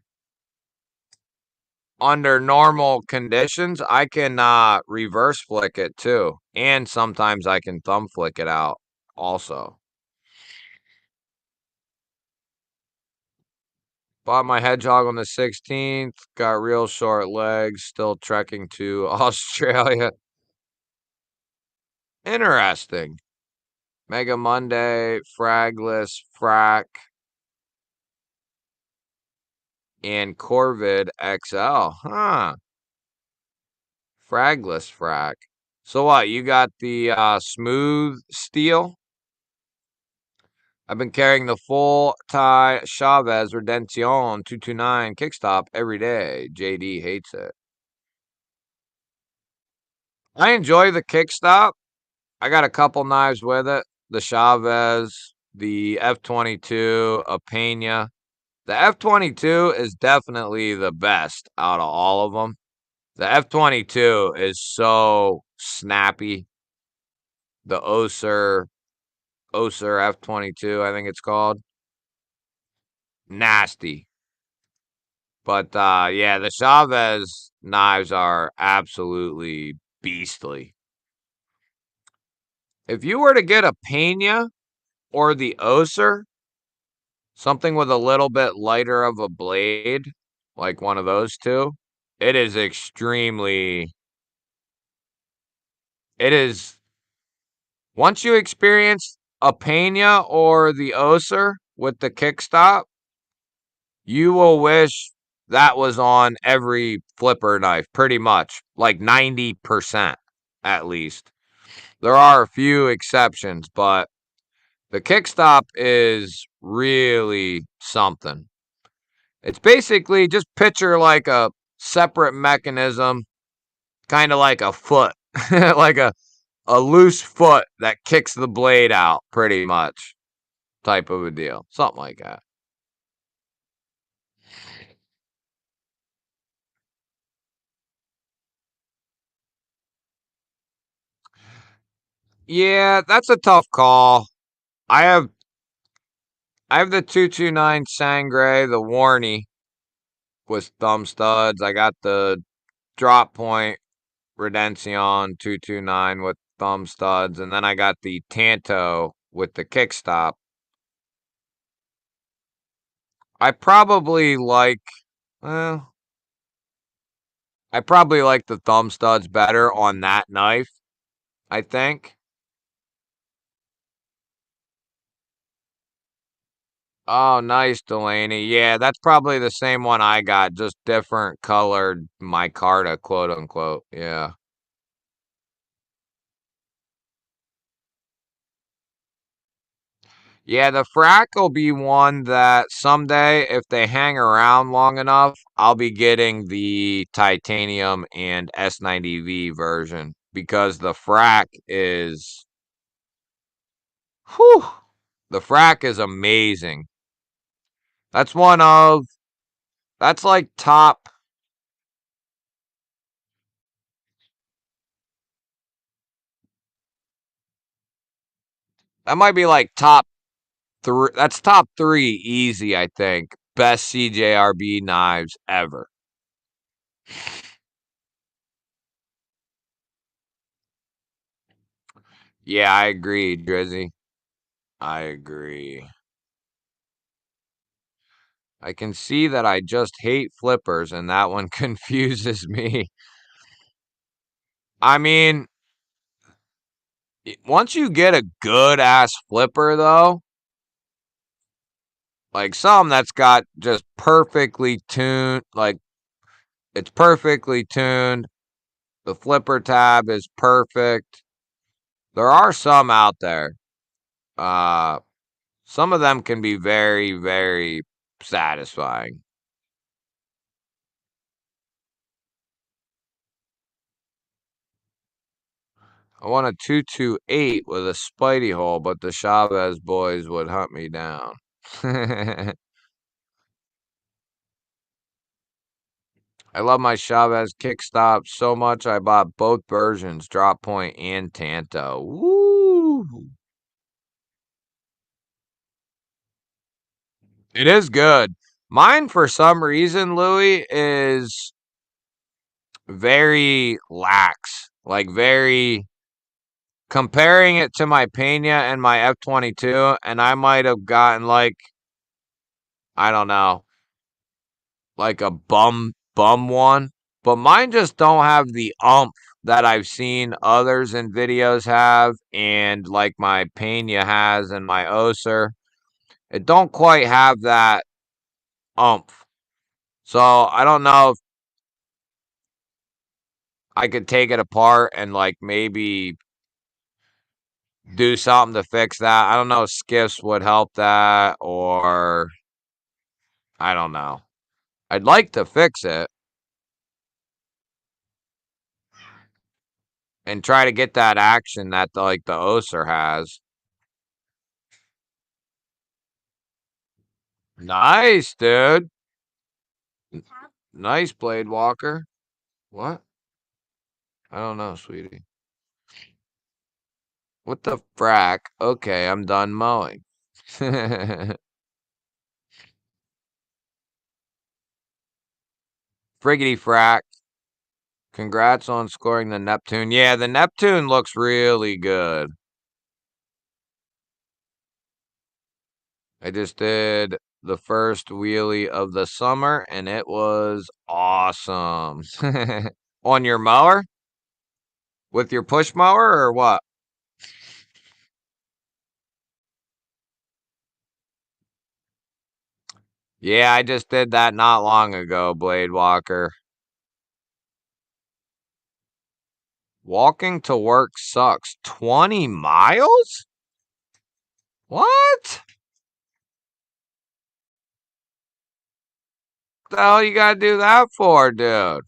under normal conditions, I can reverse flick it too. And sometimes I can thumb flick it out also. Bought my hedgehog on the 16th. Got real short legs. Still trekking to Australia. Interesting. Mega Monday, Fragless, Frack, and Corvid XL. Huh. Fragless Frack. So what? You got the smooth steel? I've been carrying the full tie Chavez Redemption 229 kickstop every day. JD hates it. I enjoy the kickstop. I got a couple knives with it. The Chavez, the F22, a Pena. The F22 is definitely the best out of all of them. The F22 is so snappy. The Oser F22, I think it's called. Nasty. But yeah, the Chavez knives are absolutely beastly. If you were to get a Pena or the Oser, something with a little bit lighter of a blade, like one of those two, it is extremely. It is. Once you experience a Pena or the Oser with the kickstop, you will wish that was on every flipper knife, pretty much, like 90% at least. There are a few exceptions, but the kickstop is really something. It's basically just picture like a separate mechanism, kind of like a foot, like a loose foot that kicks the blade out, pretty much, type of a deal. Something like that. Yeah, that's a tough call. I have I have the 229 Sangre, the Warney with thumb studs. I got the drop point Redemption 229 with thumb studs, and then I got the Tanto with the kickstop. I probably like, well, I probably like the thumb studs better on that knife, I think. Oh, nice, Delaney. Yeah, that's probably the same one I got, just different colored micarta, quote unquote. Yeah. Yeah, the frack will be one that someday, if they hang around long enough, I'll be getting the titanium and S90V version because the frack is, whew, the frack is amazing. That's one of, that's like top, that might be like top three, that's top three easy, I think. Best CJRB knives ever. Yeah, I agree, Drizzy. I agree. I can see that I just hate flippers, and that one confuses me. I mean, once you get a good ass flipper, though, like some that's got just perfectly tuned, like it's perfectly tuned, the flipper tab is perfect. There are some out there. Uh, some of them can be very, very satisfying. I want a 228 with a Spidey hole, but the Chavez boys would hunt me down. I love my Chavez kickstop so much I bought both versions, drop point and Tanto. Woo! It is good. Mine, for some reason, Louis, is very lax. Like, very. Comparing it to my Pena and my F-22, and I might have gotten, like, I don't know, like a bum one. But mine just don't have the umph that I've seen others in videos have, and like my Pena has and my Oser. It don't quite have that umph. So I don't know if I could take it apart and like maybe do something to fix that. I don't know if skiffs would help that, or I don't know. I'd like to fix it and try to get that action that the Oser has. Nice, dude. Nice, Blade Walker. What? I don't know, sweetie. What the frack? Okay, I'm done mowing. Friggity frack. Congrats on scoring the Neptune. Yeah, the Neptune looks really good. I just did the first wheelie of the summer, and it was awesome. On your mower? With your push mower or what? Yeah, I just did that not long ago, Blade Walker. Walking to work sucks. 20 miles? What? The hell you gotta do that for, dude?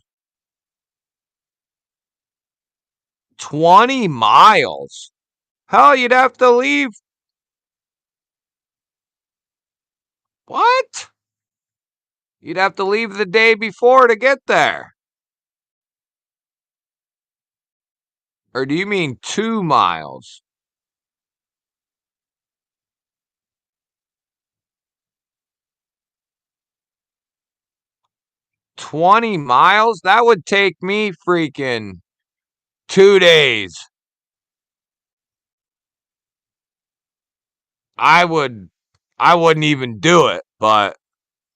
20 miles? Hell, you'd have to leave. What? You'd have to leave the day before to get there. Or do you mean 2 miles? 20 miles? That would take me freaking 2 days. I wouldn't even do it, but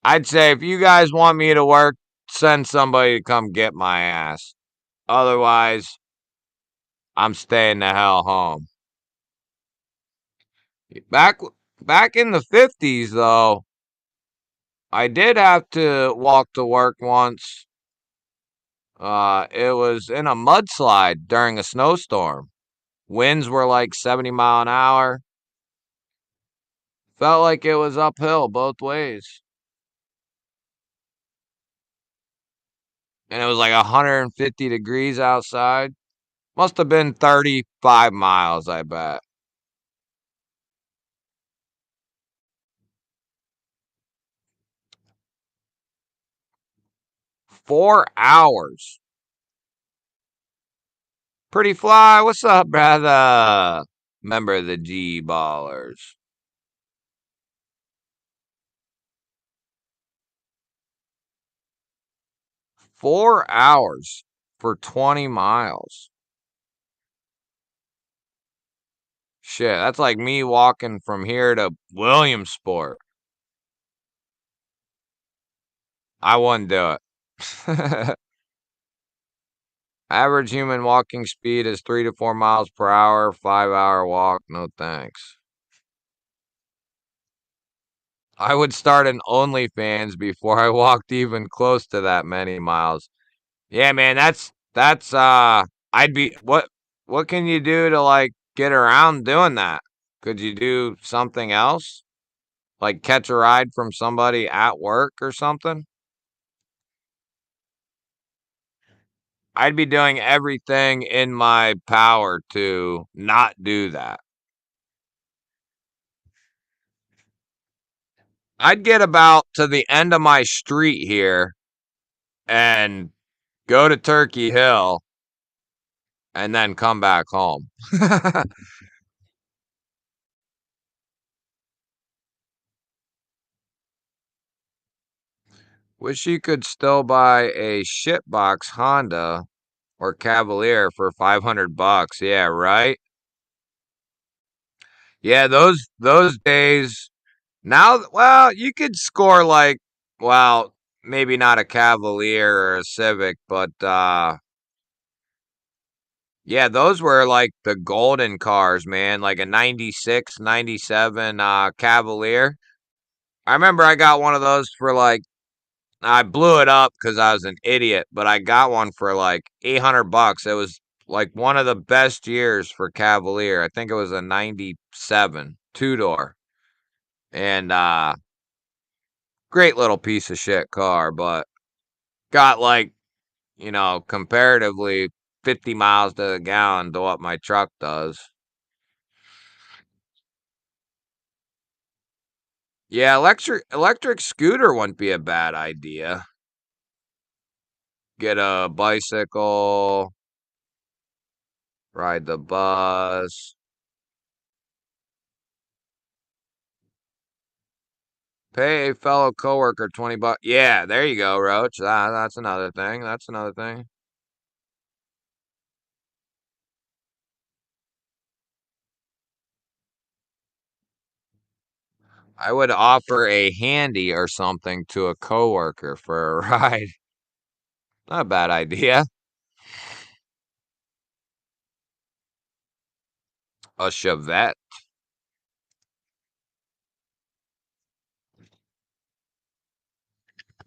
I'd say if you guys want me to work, send somebody to come get my ass. Otherwise, I'm staying the hell home. Back back in the 50s though, I did have to walk to work once. It was in a mudslide during a snowstorm. Winds were like 70 mile an hour. Felt like it was uphill both ways. And it was like 150 degrees outside. Must have been 35 miles, I bet. 4 hours. Pretty fly. What's up, brother? Member of the GBallers. 4 hours for 20 miles. Shit, that's like me walking from here to Williamsport. I wouldn't do it. Average human walking speed is 3 to 4 miles per hour. 5-hour walk, no thanks. I would start an OnlyFans before I walked even close to that many miles. Yeah, man, I'd be what can you do to like get around doing that? Could you do something else? Like catch a ride from somebody at work or something? I'd be doing everything in my power to not do that. I'd get about to the end of my street here and go to Turkey Hill and then come back home. Wish you could still buy a shitbox Honda or Cavalier for 500 bucks. Yeah, right? Yeah, those days. Now, well, you could score like, well, maybe not a Cavalier or a Civic, but yeah, those were like the golden cars, man, like a 96, 97 Cavalier. I remember I got one of those for like I blew it up cuz I was an idiot, but I got one for like 800 bucks. It was like one of the best years for Cavalier. I think it was a 97 two-door. And great little piece of shit car, but got like, comparatively 50 miles to the gallon to what my truck does. Yeah, electric scooter wouldn't be a bad idea. Get a bicycle, ride the bus, pay a fellow coworker 20 bucks. Yeah, there you go, Roach. That's another thing. That's another thing. I would offer a handy or something to a coworker for a ride. Not a bad idea. A Chevette.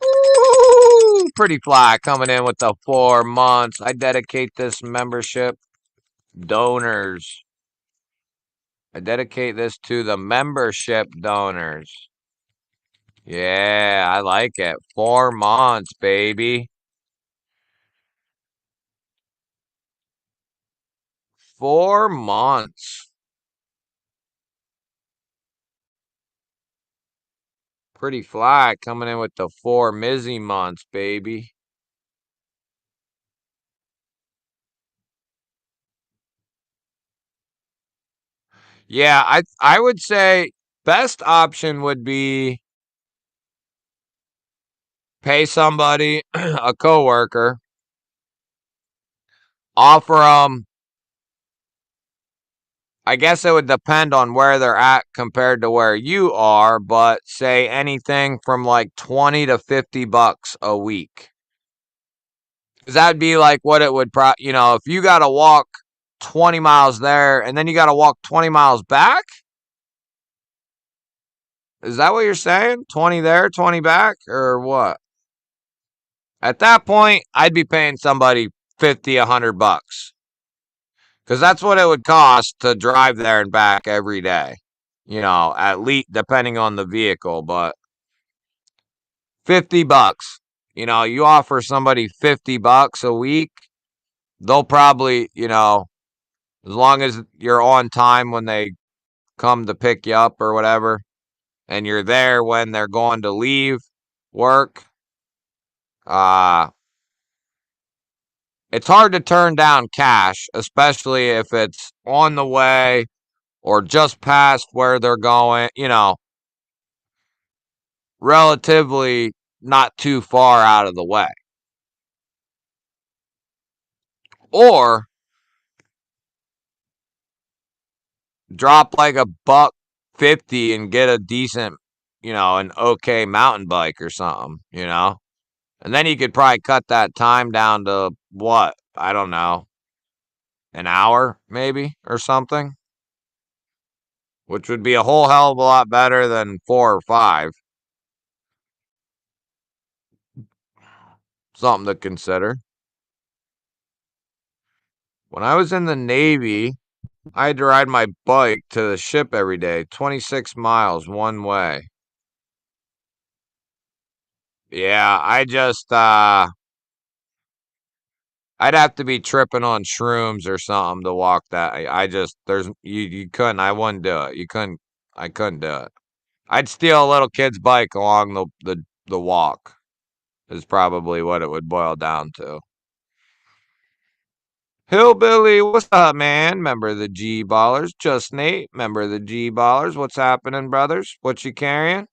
Ooh, pretty fly coming in with the 4 months. I dedicate this membership donors. I dedicate this to the membership donors. Yeah, I like it. 4 months, baby. 4 months. Pretty fly coming in with the 4 months, baby. Yeah, I would say best option would be pay somebody, a coworker, offer them. I guess it would depend on where they're at compared to where you are, but say anything from like 20 to 50 bucks a week. Cuz that'd be like what it would if you got to walk 20 miles there and then you got to walk 20 miles back? Is that what you're saying? 20 there, 20 back or what? At that point, I'd be paying somebody 50, 100 bucks. Cuz that's what it would cost to drive there and back every day. At least depending on the vehicle, but 50 bucks. You offer somebody 50 bucks a week, they'll probably, as long as you're on time when they come to pick you up or whatever, and you're there when they're going to leave work, uh, it's hard to turn down cash, especially if it's on the way or just past where they're going, relatively not too far out of the way. Or drop like a buck 50 and get a decent, an okay mountain bike or something. And then you could probably cut that time down to what? I don't know, an hour maybe or something, which would be a whole hell of a lot better than 4 or 5. Something to consider. When I was in the Navy, I had to ride my bike to the ship every day, 26 miles one way. Yeah, I just I'd have to be tripping on shrooms or something to walk that. I just there's you couldn't. I wouldn't do it. You couldn't. I couldn't do it. I'd steal a little kid's bike along the walk. Is probably what it would boil down to. Hillbilly, what's up, man? Member of the GBallers. Just Nate, member of the GBallers. What's happening, brothers? What you carrying?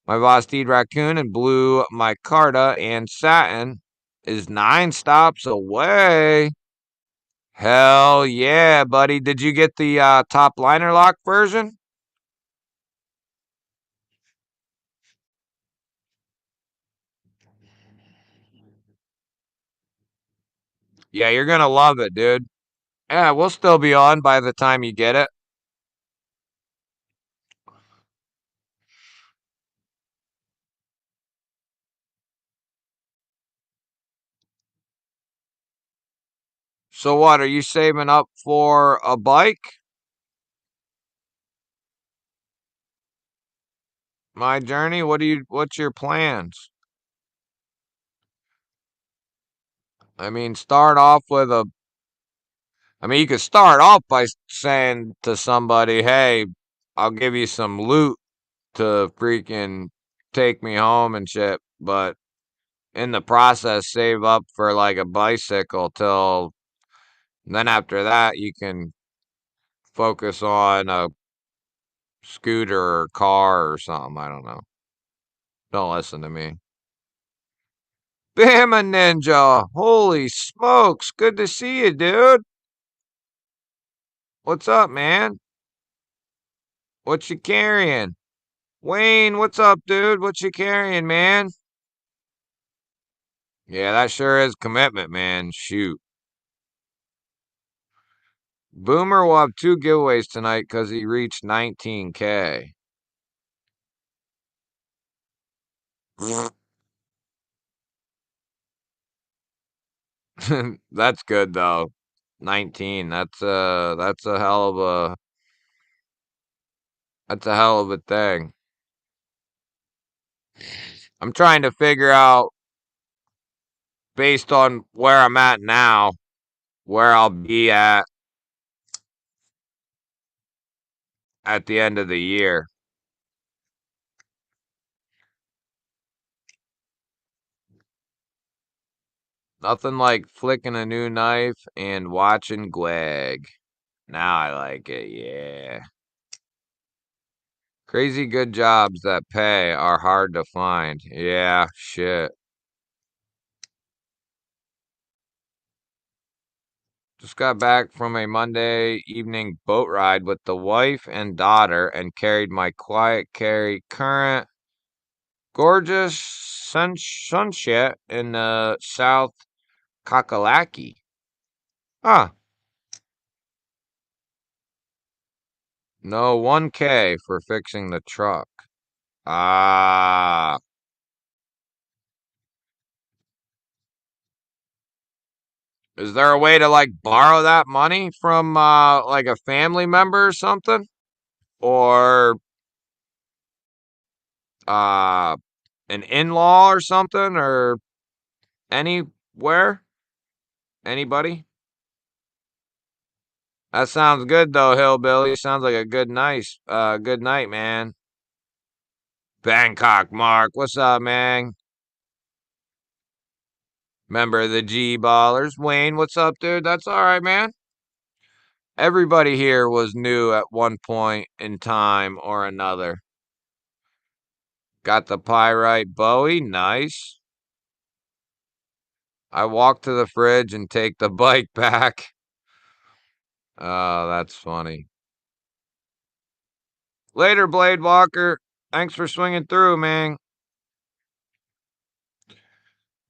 My Vosteed Raccoon and Blue Micarta and Satin is 9 stops away. Hell yeah, buddy. Did you get the top liner lock version? Yeah, you're going to love it, dude. Yeah, we'll still be on by the time you get it. So what, are you saving up for a bike? My journey? What's your plans? I mean, start off with a I mean, you could start off by saying to somebody, "Hey, I'll give you some loot to freaking take me home and shit," but in the process save up for like a bicycle till then after that you can focus on a scooter or car or something. I don't know. Don't listen to me. Bama Ninja! Holy smokes! Good to see you, dude. What's up, man? What you carrying? Wayne, what's up, dude? What you carrying, man? Yeah, that sure is commitment, man. Shoot. Boomer will have 2 giveaways tonight because he reached 19K. That's good though. 19. That's a hell of a thing. I'm trying to figure out based on where I'm at now, where I'll be at the end of the year. Nothing like flicking a new knife and watching Gweg. Now I like it, yeah. Crazy good jobs that pay are hard to find. Yeah, shit. Just got back from a Monday evening boat ride with the wife and daughter and carried my quiet carry current gorgeous sunset in South Kakalaki. Huh. No 1K for fixing the truck. Ah. Is there a way to like borrow that money from like a family member or something? Or uh an in-law or something or anywhere? Anybody? That sounds good though, hillbilly. Sounds like a good night, man. Bangkok Mark, what's up, man? Member of the GBallers. Wayne, what's up, dude? That's all right, man. Everybody here was new at one point in time or another. Got the pyrite Bowie, nice. I walk to the fridge and take the bike back. Oh, that's funny. Later, Blade Walker. Thanks for swinging through, man.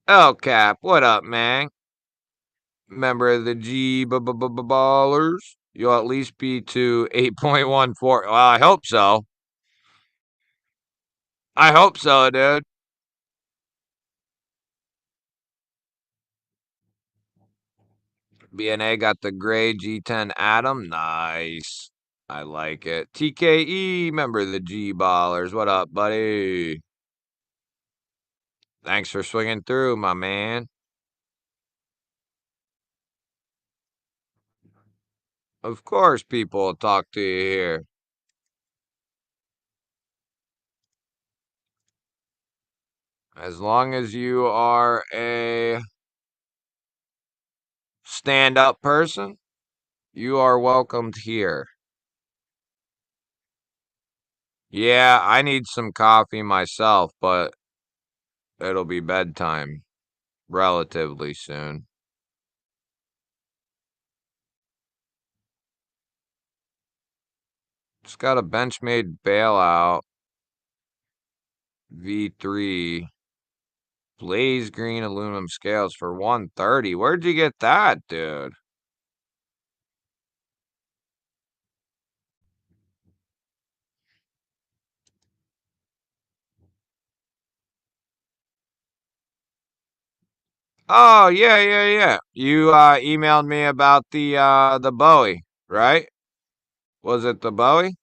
El Cap, what up, man? Member of the GBallers. You'll at least be to 8.14. Well, I hope so. I hope so, dude. BNA got the gray G10 Atom. Nice. I like it. TKE, member of the GBallers. What up, buddy? Thanks for swinging through, my man. Of course people will talk to you here. As long as you are a stand-up person, you are welcomed here. Yeah, I need some coffee myself, but it'll be bedtime relatively soon. Just got a Benchmade bailout V3 blaze green aluminum scales for 130. Where'd you get that, dude? Oh, yeah, yeah, yeah. You emailed me about the Bowie, right? Was it the Bowie?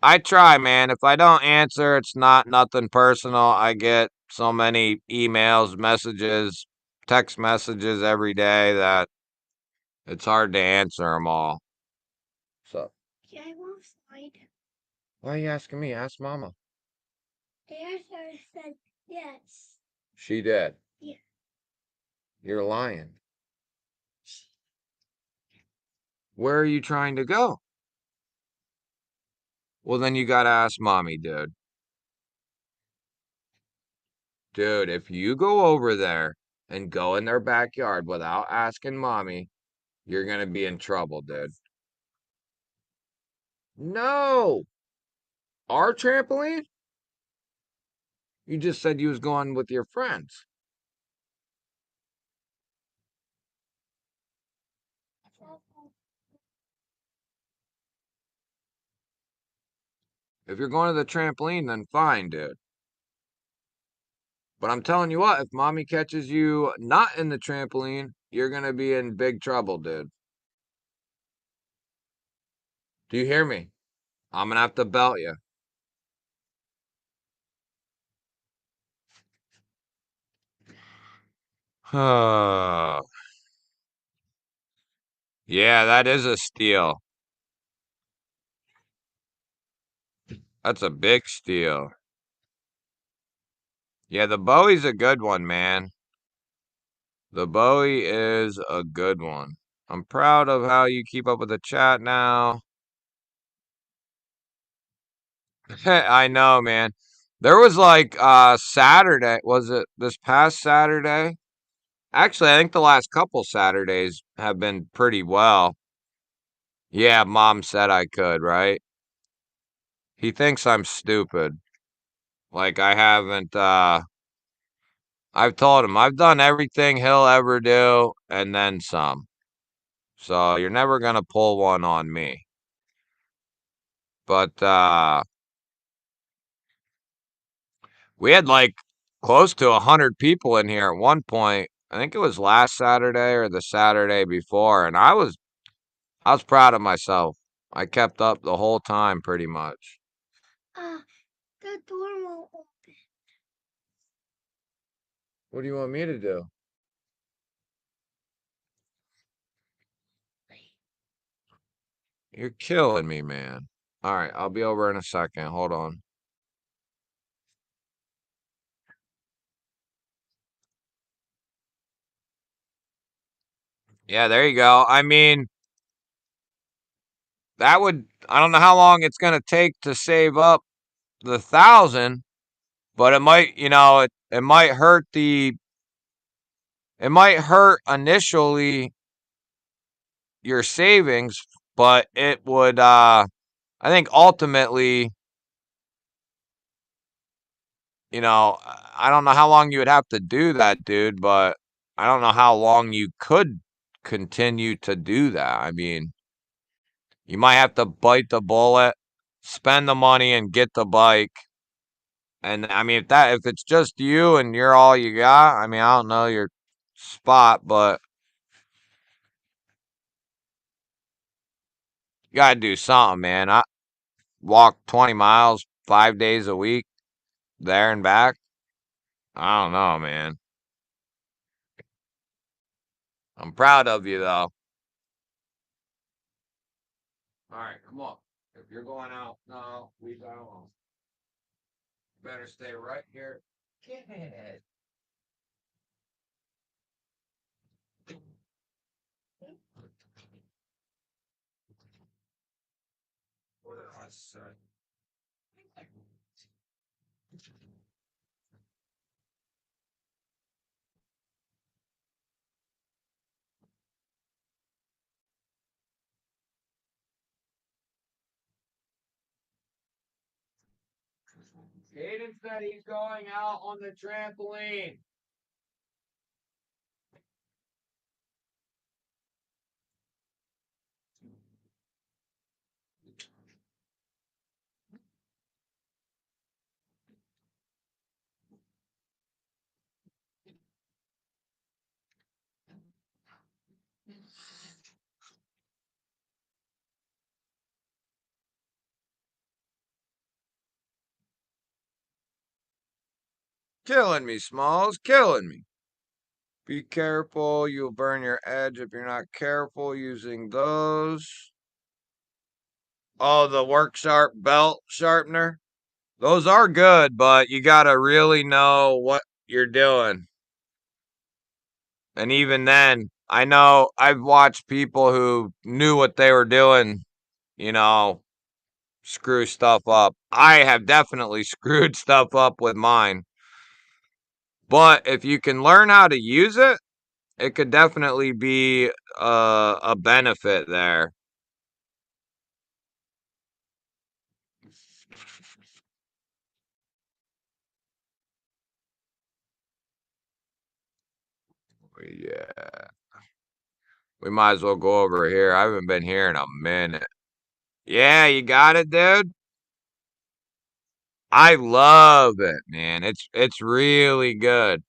I try, man. If I don't answer, it's not nothing personal. I get so many emails, messages, text messages every day that it's hard to answer them all. So, Yeah, I won't slide. why are you asking me? Ask Mama. The answer said yes. She did. Yeah. You're lying. Where are you trying to go? Well, then you gotta ask Mommy, dude. Dude, if you go over there and go in their backyard without asking Mommy, you're gonna be in trouble, dude. No! Our trampoline? You just said you was going with your friends. If you're going to the trampoline, then fine, dude. But I'm telling you what, if Mommy catches you not in the trampoline, you're gonna be in big trouble, dude. Do you hear me? I'm gonna have to belt you. Yeah, that is a steal. That's a big steal. Yeah, the Bowie's a good one, man. The Bowie is a good one. I'm proud of how you keep up with the chat now. I know, man. There was like Saturday, was it this past Saturday? Actually, I think the last couple Saturdays have been pretty well. Yeah, Mom said I could, right? He thinks I'm stupid. Like I haven't I've told him I've done everything he'll ever do and then some. So you're never gonna pull one on me. But we had like close to 100 people in here at one point. I think it was last Saturday or the Saturday before, and I was proud of myself. I kept up the whole time pretty much. The door won't open. What do you want me to do? You're killing me, man. All right, I'll be over in a second. Hold on. Yeah, there you go. I mean, that would, I don't know how long it's going to take to save up the 1,000, but it might, it might hurt it might hurt initially your savings, but it would, I think ultimately, I don't know how long you would have to do that, dude, but I don't know how long you could continue to do that. I mean, you might have to bite the bullet, spend the money, and get the bike. And I mean, if it's just you and you're all you got, I mean, I don't know your spot, but you gotta do something, man. I walk 20 miles 5 days a week, there and back. I don't know, man. I'm proud of you, though. All right, come on. If you're going out, no, we don't. Better stay right here. Get it. What did I say? Aiden said he's going out on the trampoline. Killing me, Smalls. Killing me. Be careful. You'll burn your edge if you're not careful using those. Oh, the Work Sharp belt sharpener. Those are good, but you got to really know what you're doing. And even then, I know I've watched people who knew what they were doing, you know, screw stuff up. I have definitely screwed stuff up with mine. But if you can learn how to use it, it could definitely be a benefit there. Yeah. We might as well go over here. I haven't been here in a minute. Yeah, you got it, dude. I love it, man. It's really good.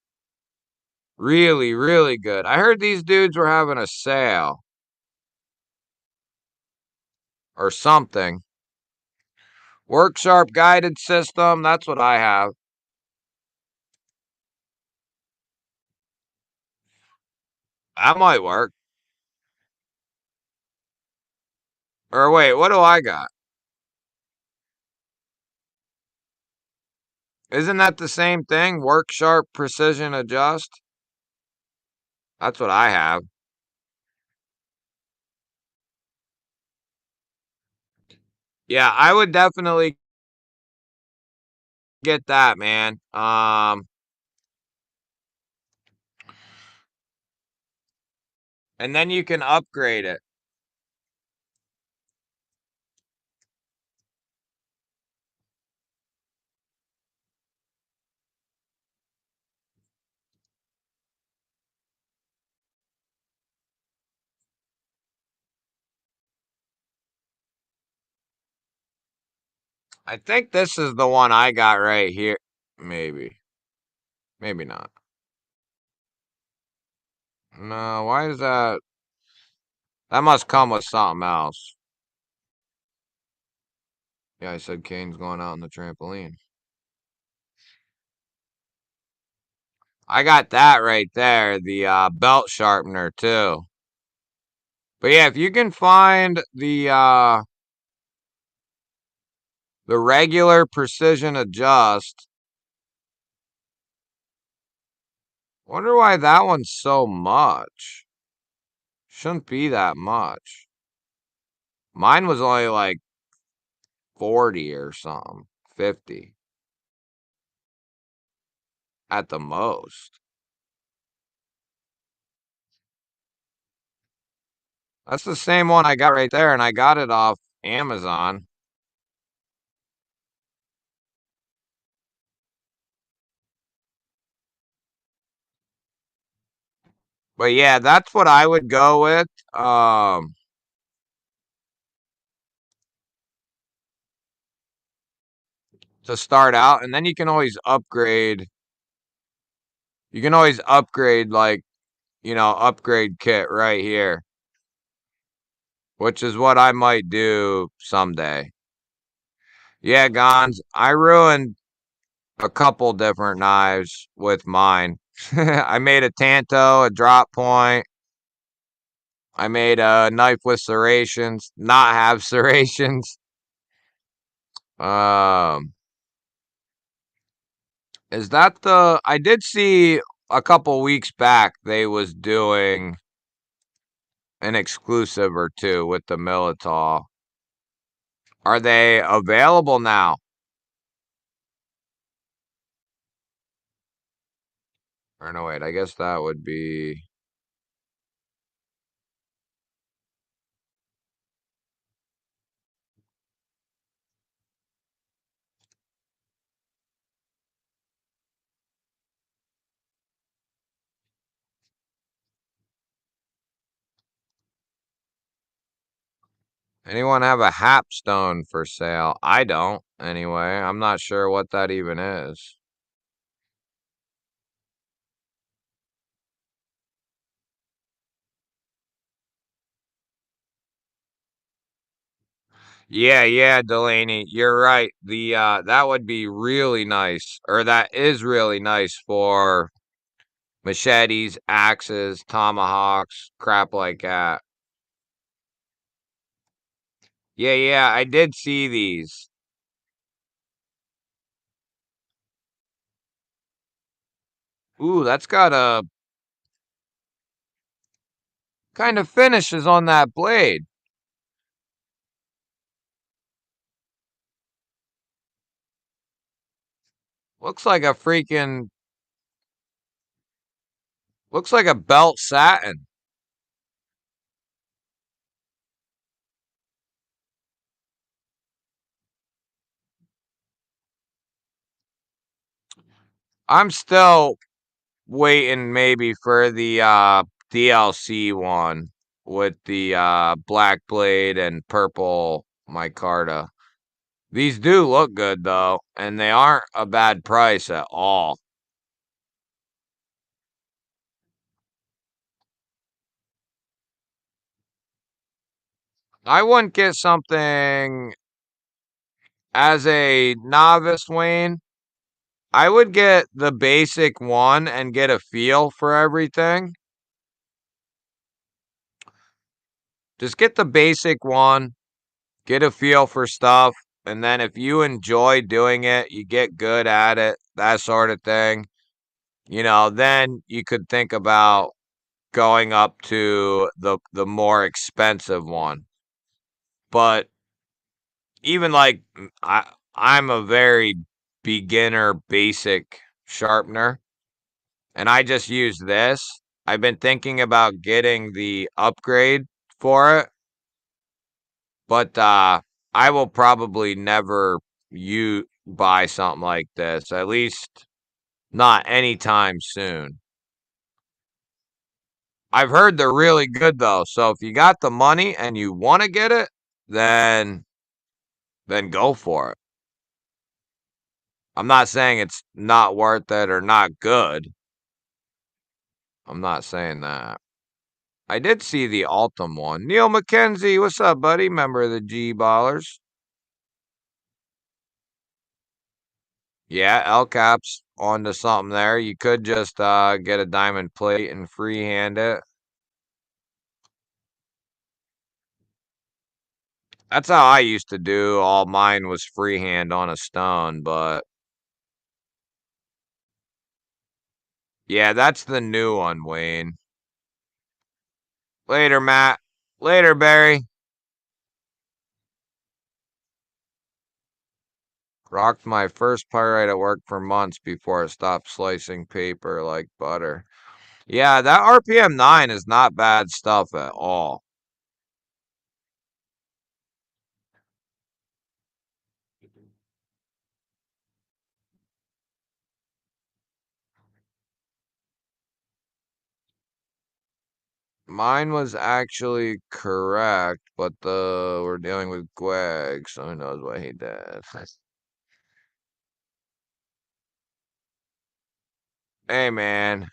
Really, really good. I heard these dudes were having a sale or something. Work Sharp guided system. That's what I have. That might work. Or wait, what do I got? Isn't that the same thing? Work Sharp Precision Adjust? That's what I have. Yeah, I would definitely get that, man. And then you can upgrade it. I think this is the one I got right here. Maybe. Maybe not. No, why is that? That must come with something else. Yeah, I said Kane's going out on the trampoline. I got that right there, the belt sharpener too. But yeah, if you can find the regular precision adjust, wonder why that one's so much. Shouldn't be that much. Mine was only like 40 or something, 50 at the most. That's the same one I got right there, and I got it off Amazon. But yeah, that's what I would go with. To start out, and then you can always upgrade. You can always upgrade, like, upgrade kit right here, which is what I might do someday. Yeah, Gons, I ruined a couple different knives with mine. I made a Tanto, a drop point, I made a knife with serrations, not have serrations. Um, is that the? I did see a couple weeks back they was doing an exclusive or two with the Militol. Are they available now? Or no, wait, I guess that would be. Anyone have a Hapstone for sale? I don't, anyway. I'm not sure what that even is. Yeah, Delaney, you're right. The that would be really nice, or that is really nice for machetes, axes, tomahawks, crap like that. Yeah, I did see these. Ooh, that's got a kind of finishes on that blade. Looks like a freaking looks like a belt satin. I'm still waiting maybe for the DLC one with the black blade and purple micarta. These do look good though, and they aren't a bad price at all. I wouldn't get something as a novice, Wayne. I would get the basic one and get a feel for everything. Just get the basic one, get a feel for stuff, and then if you enjoy doing it, you get good at it, that sort of thing. Then you could think about going up to the more expensive one. But even like I'm a very beginner basic sharpener and I just use this. I've been thinking about getting the upgrade for it, but I will probably never you buy something like this. At least not anytime soon. I've heard they're really good though. So if you got the money and you want to get it, then go for it. I'm not saying it's not worth it or not good. I'm not saying that. I did see the Altum one. Neil McKenzie, what's up, buddy? Member of the GBallers. Yeah, L caps onto something there. You could just get a diamond plate and freehand it. That's how I used to do. All mine was freehand on a stone, but yeah, that's the new one, Wayne. Later, Matt. Later, Barry. Rocked my first pyrite at work for months before it stopped slicing paper like butter. Yeah, that RPM 9 is not bad stuff at all. Mine was actually correct, but we're dealing with Gweg, so who knows what he did. Hey, man.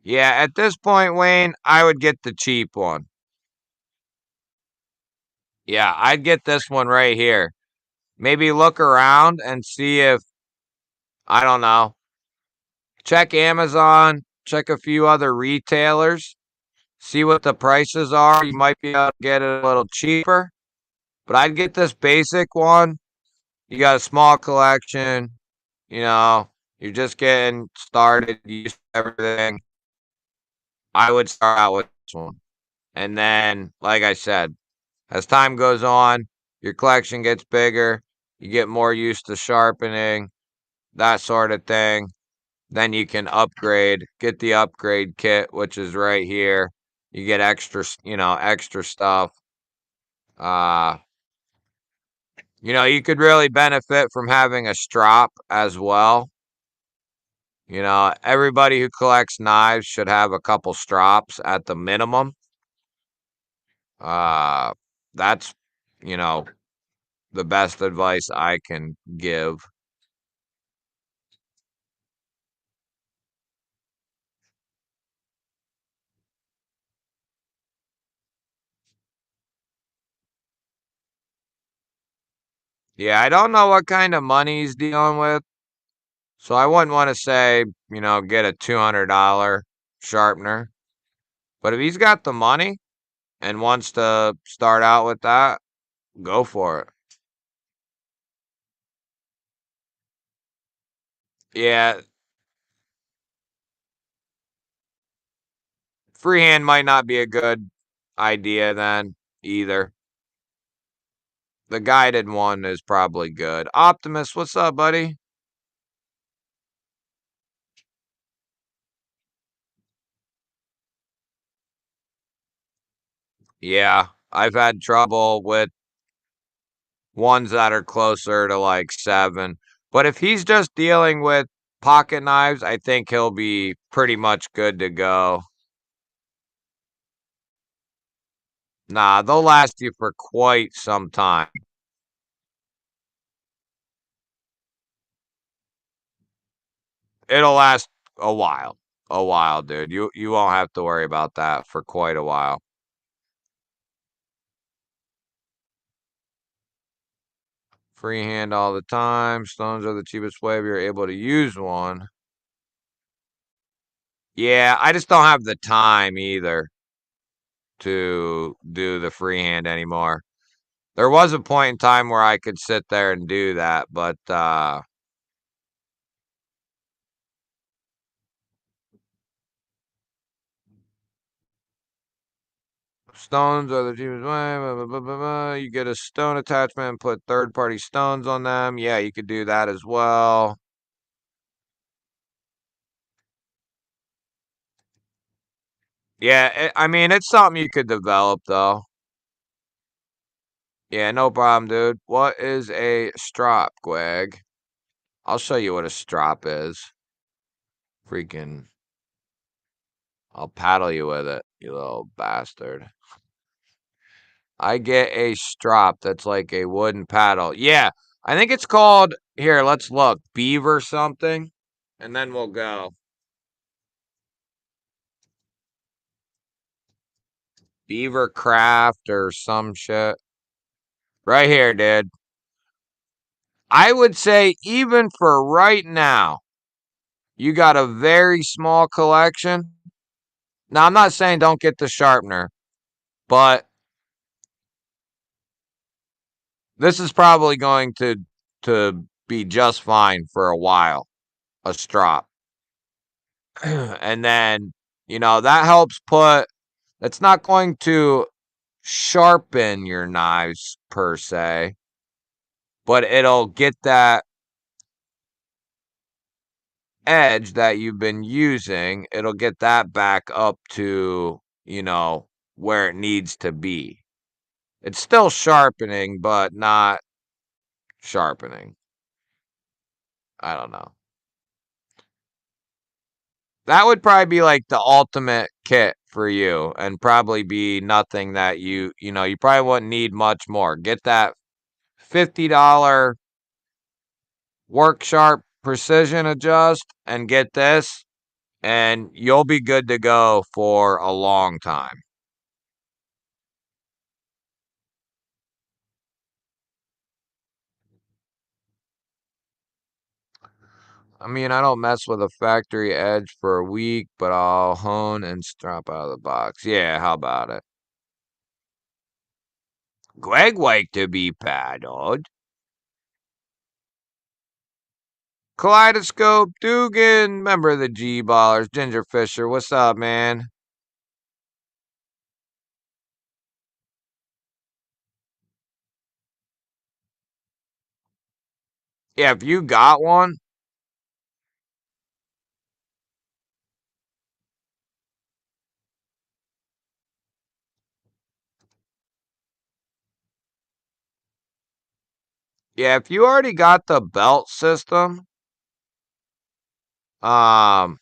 Yeah, at this point, Wayne, I would get the cheap one. Yeah, I'd get this one right here. maybe look around and see if, I don't know, check Amazon, check a few other retailers, see what the prices are. You might be able to get it a little cheaper, but I'd get this basic one. You got a small collection, you know, you're just getting started, used to everything. I would start out with this one. And then, like I said, as time goes on, your collection gets bigger, you get more used to sharpening, that sort of thing. Then you can upgrade, get the upgrade kit, which is right here. You get extra, extra stuff. Uh, you could really benefit from having a strop as well. Everybody who collects knives should have a couple strops at the minimum. Uh, that's, you know, the best advice I can give. Yeah, I don't know what kind of money he's dealing with, so I wouldn't want to say, get a $200 sharpener. But if he's got the money and wants to start out with that, go for it. Yeah, freehand might not be a good idea then either. The guided one is probably good. Optimus, what's up, buddy? Yeah, I've had trouble with ones that are closer to like 7. But if he's just dealing with pocket knives, I think he'll be pretty much good to go. Nah, they'll last you for quite some time. It'll last a while. A while, dude. You won't have to worry about that for quite a while. Freehand all the time. Stones are the cheapest way if you're able to use one. Yeah, I just don't have the time either to do the freehand anymore. There was a point in time where I could sit there and do that, but stones are the cheapest way. Blah, blah, blah, blah, blah. You get a stone attachment, put third-party stones on them. Yeah, you could do that as well. Yeah, I mean, it's something you could develop, though. Yeah, no problem, dude. What is a strop, Gwag? I'll show you what a strop is. Freaking, I'll paddle you with it, you little bastard. I get a strop that's like a wooden paddle. Yeah, I think it's called, here, let's look, beaver something, and then we'll go. Beaver craft or some shit. Right here, dude. I would say even for right now, you got a very small collection. Now, I'm not saying don't get the sharpener, but this is probably going to be just fine for a while, a strop. And then, that helps put, that's not going to sharpen your knives per se, but it'll get that edge that you've been using, it'll get that back up to, where it needs to be. It's still sharpening, but not sharpening. I don't know. That would probably be like the ultimate kit for you and probably be nothing that you probably wouldn't need much more. Get that $50 work sharp precision adjust and get this and you'll be good to go for a long time. I mean, I don't mess with a factory edge for a week, but I'll hone and strap out of the box. Yeah, how about it? Greg like to be paddled. Kaleidoscope Dugan, member of the GBallers. Ginger Fisher, what's up, man? Yeah, if you got one, yeah, if you already got the belt system, um,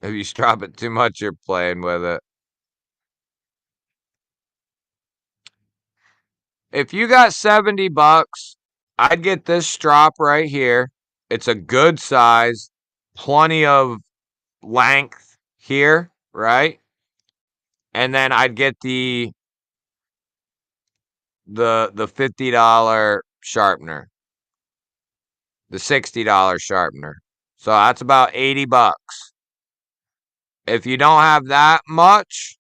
if you strap it too much, you're playing with it. If you got $70, I'd get this strap right here. It's a good size, plenty of length here, right? And then I'd get the $50 sharpener, the $60 sharpener. So that's about $80. If you don't have that much,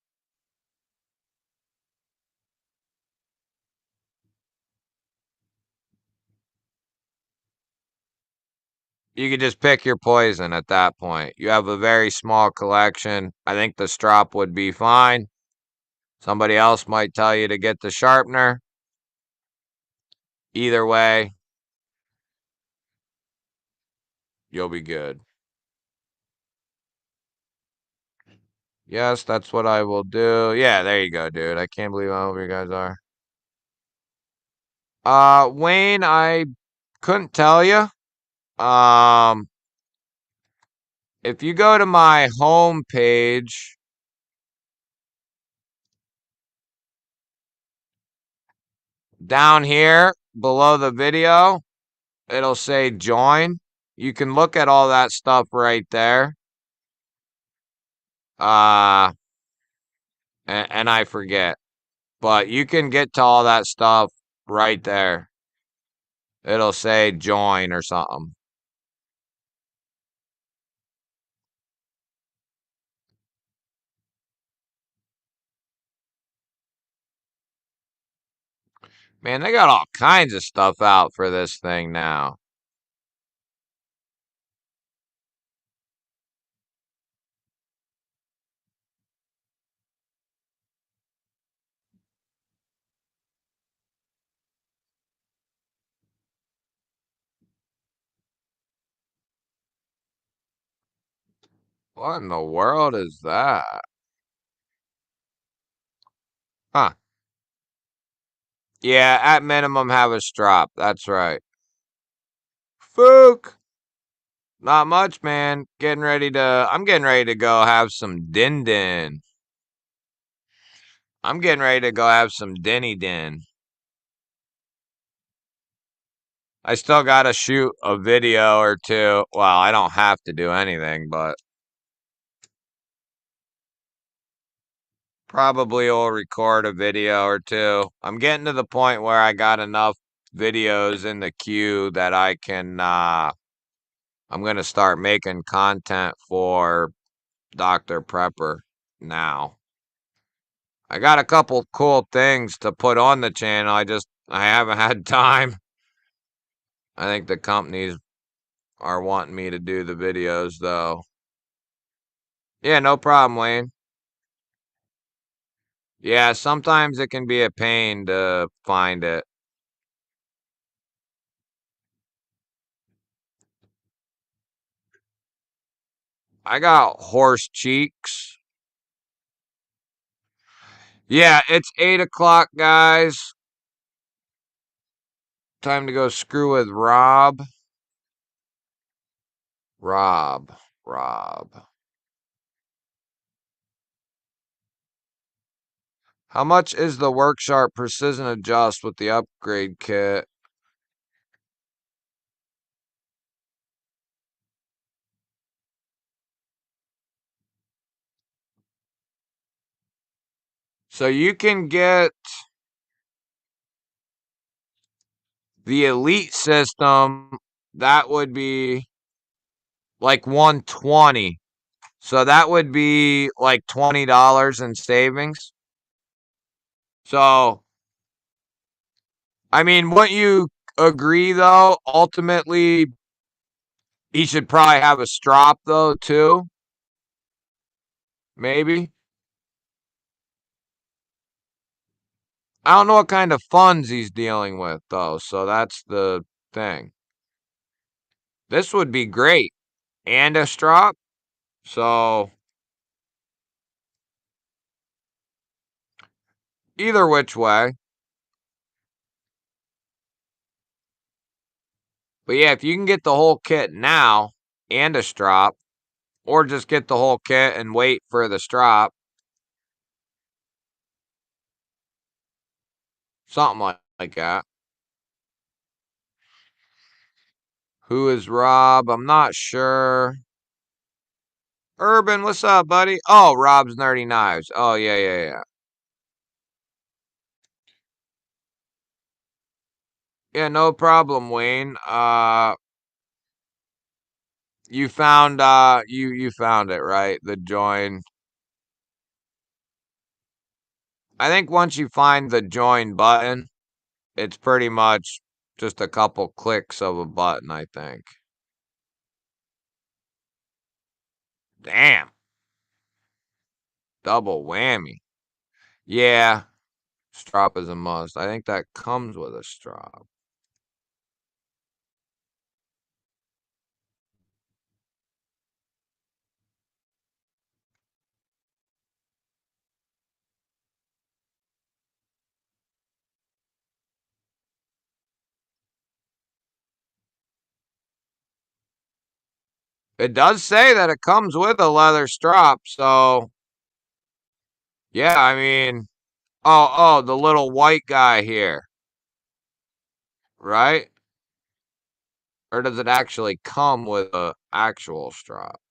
you could just pick your poison at that point. You have a very small collection. I think the strop would be fine. Somebody else might tell you to get the sharpener. Either way, you'll be good. Yes, that's what I will do. Yeah, there you go, dude. I can't believe how over you guys are. Wayne, I couldn't tell you. Um, if you go to my home page, down here below the video, it'll say join. You can look at all that stuff right there. Uh, and I forget, but you can get to all that stuff right there. It'll say join or something. Man, they got all kinds of stuff out for this thing now. What in the world is that? Huh. Yeah, at minimum have a strop. That's right. Fook. Not much, man. I'm getting ready to go have some din din. I'm getting ready to go have some dinny din. I still gotta shoot a video or two. Well, I don't have to do anything, but probably will record a video or two. I'm getting to the point where I got enough videos in the queue that I'm gonna start making content for Dr. Prepper now. I got a couple cool things to put on the channel. I haven't had time. I think the companies are wanting me to do the videos though. Yeah, no problem, Wayne. Yeah, sometimes it can be a pain to find it. I got horse cheeks. Yeah, it's 8 o'clock, guys. Time to go screw with Rob. Rob. Rob. How much is the Worksharp Precision Adjust with the upgrade kit? So you can get the Elite system. That would be like 120. So that would be like $20 in savings. So, I mean, wouldn't you agree though? Ultimately, he should probably have a strop though too. Maybe. I don't know what kind of funds he's dealing with though, so that's the thing. This would be great. And a strop. So either which way. But yeah, if you can get the whole kit now and a strop, or just get the whole kit and wait for the strop, something like that. Who is Rob? I'm not sure. Urban, what's up, buddy? Oh, Rob's Nerdy Knives. Oh, yeah. Yeah, no problem, Wayne. You found you found it, right? The join. I think once you find the join button, it's pretty much just a couple clicks of a button, I think. Damn. Double whammy. Yeah, strop is a must. I think that comes with a strop. It does say that it comes with a leather strop, so yeah, I mean, oh, the little white guy here, right? Or does it actually come with a actual strap?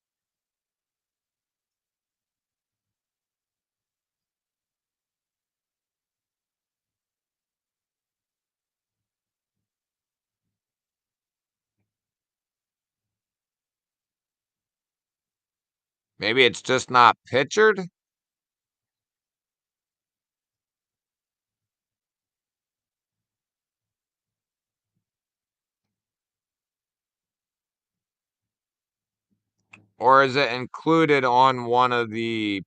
Maybe it's just not pictured? Or is it included on one of the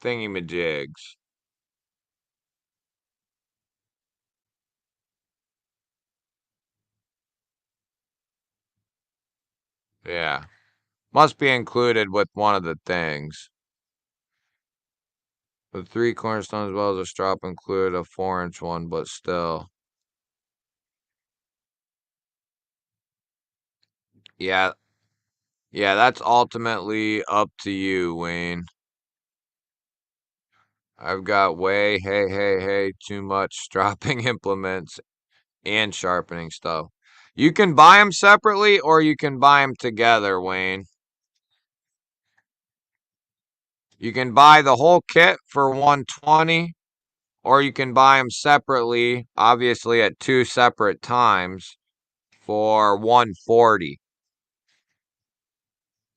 thingamajigs? Yeah. Must be included with one of the things. The three cornerstones as well as a strap include a 4-inch one, but still. Yeah. Yeah, that's ultimately up to you, Wayne. I've got hey, too much stropping implements and sharpening stuff. You can buy them separately or you can buy them together, Wayne. You can buy the whole kit for 120 or you can buy them separately, obviously at two separate times for 140.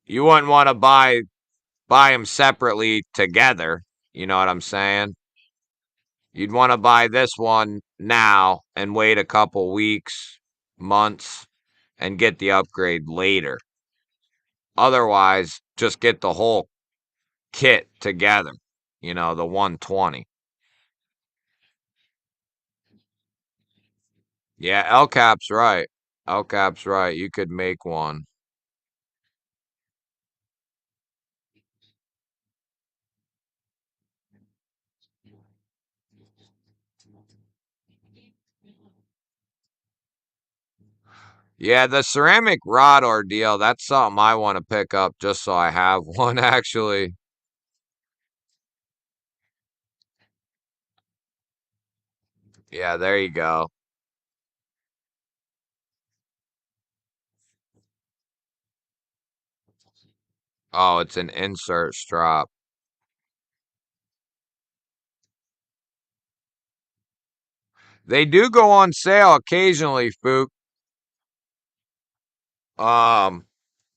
You wouldn't want to buy them separately together, you know what I'm saying? You'd want to buy this one now and wait a couple weeks, months, and get the upgrade later. Otherwise, just get the whole kit together, the 120. Yeah, LCAP's right. LCAP's right. You could make one. Yeah, the ceramic rod ordeal, that's something I want to pick up just so I have one, actually. Yeah, there you go. Oh, it's an insert strap. They do go on sale occasionally, Fook.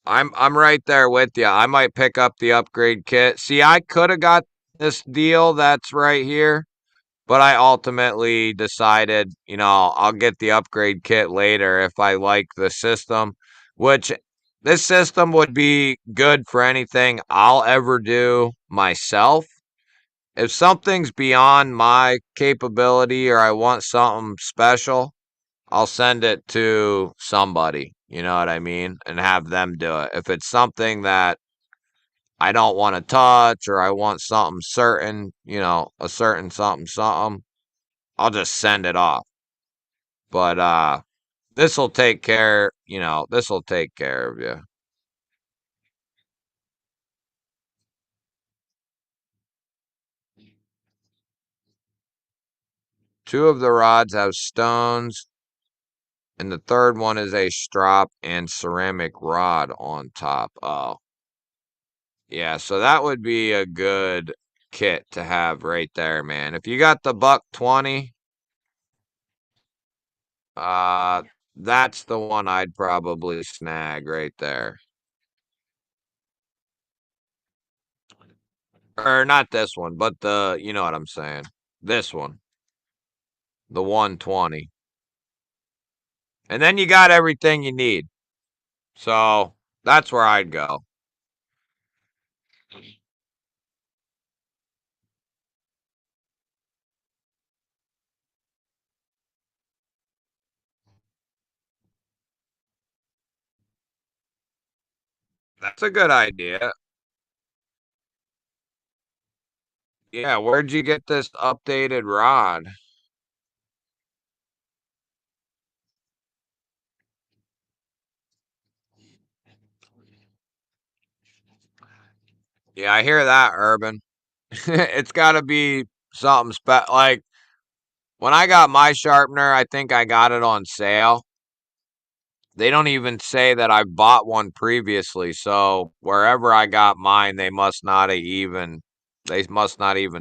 I'm right there with you. I might pick up the upgrade kit. See, I could have got this deal that's right here, but I ultimately decided, I'll get the upgrade kit later if I like the system, which this system would be good for anything I'll ever do myself. If something's beyond my capability or I want something special, I'll send it to somebody, you know what I mean? And have them do it. If it's something that I don't want to touch or I want something certain, a certain something something, I'll just send it off. But this'll take care, this'll take care of you. Two of the rods have stones, and the third one is a strop and ceramic rod on top. Oh, yeah, so that would be a good kit to have right there, man. If you got the buck 20, uh that's the one I'd probably snag right there. Or not this one, but you know what I'm saying. This one, the 120. And then you got everything you need. So, that's where I'd go. That's a good idea. Yeah, where'd you get this updated rod? Yeah, I hear that, Urban. It's got to be something special. Like when I got my sharpener, I think I got it on sale. They don't even say that I bought one previously. So wherever I got mine, they must not even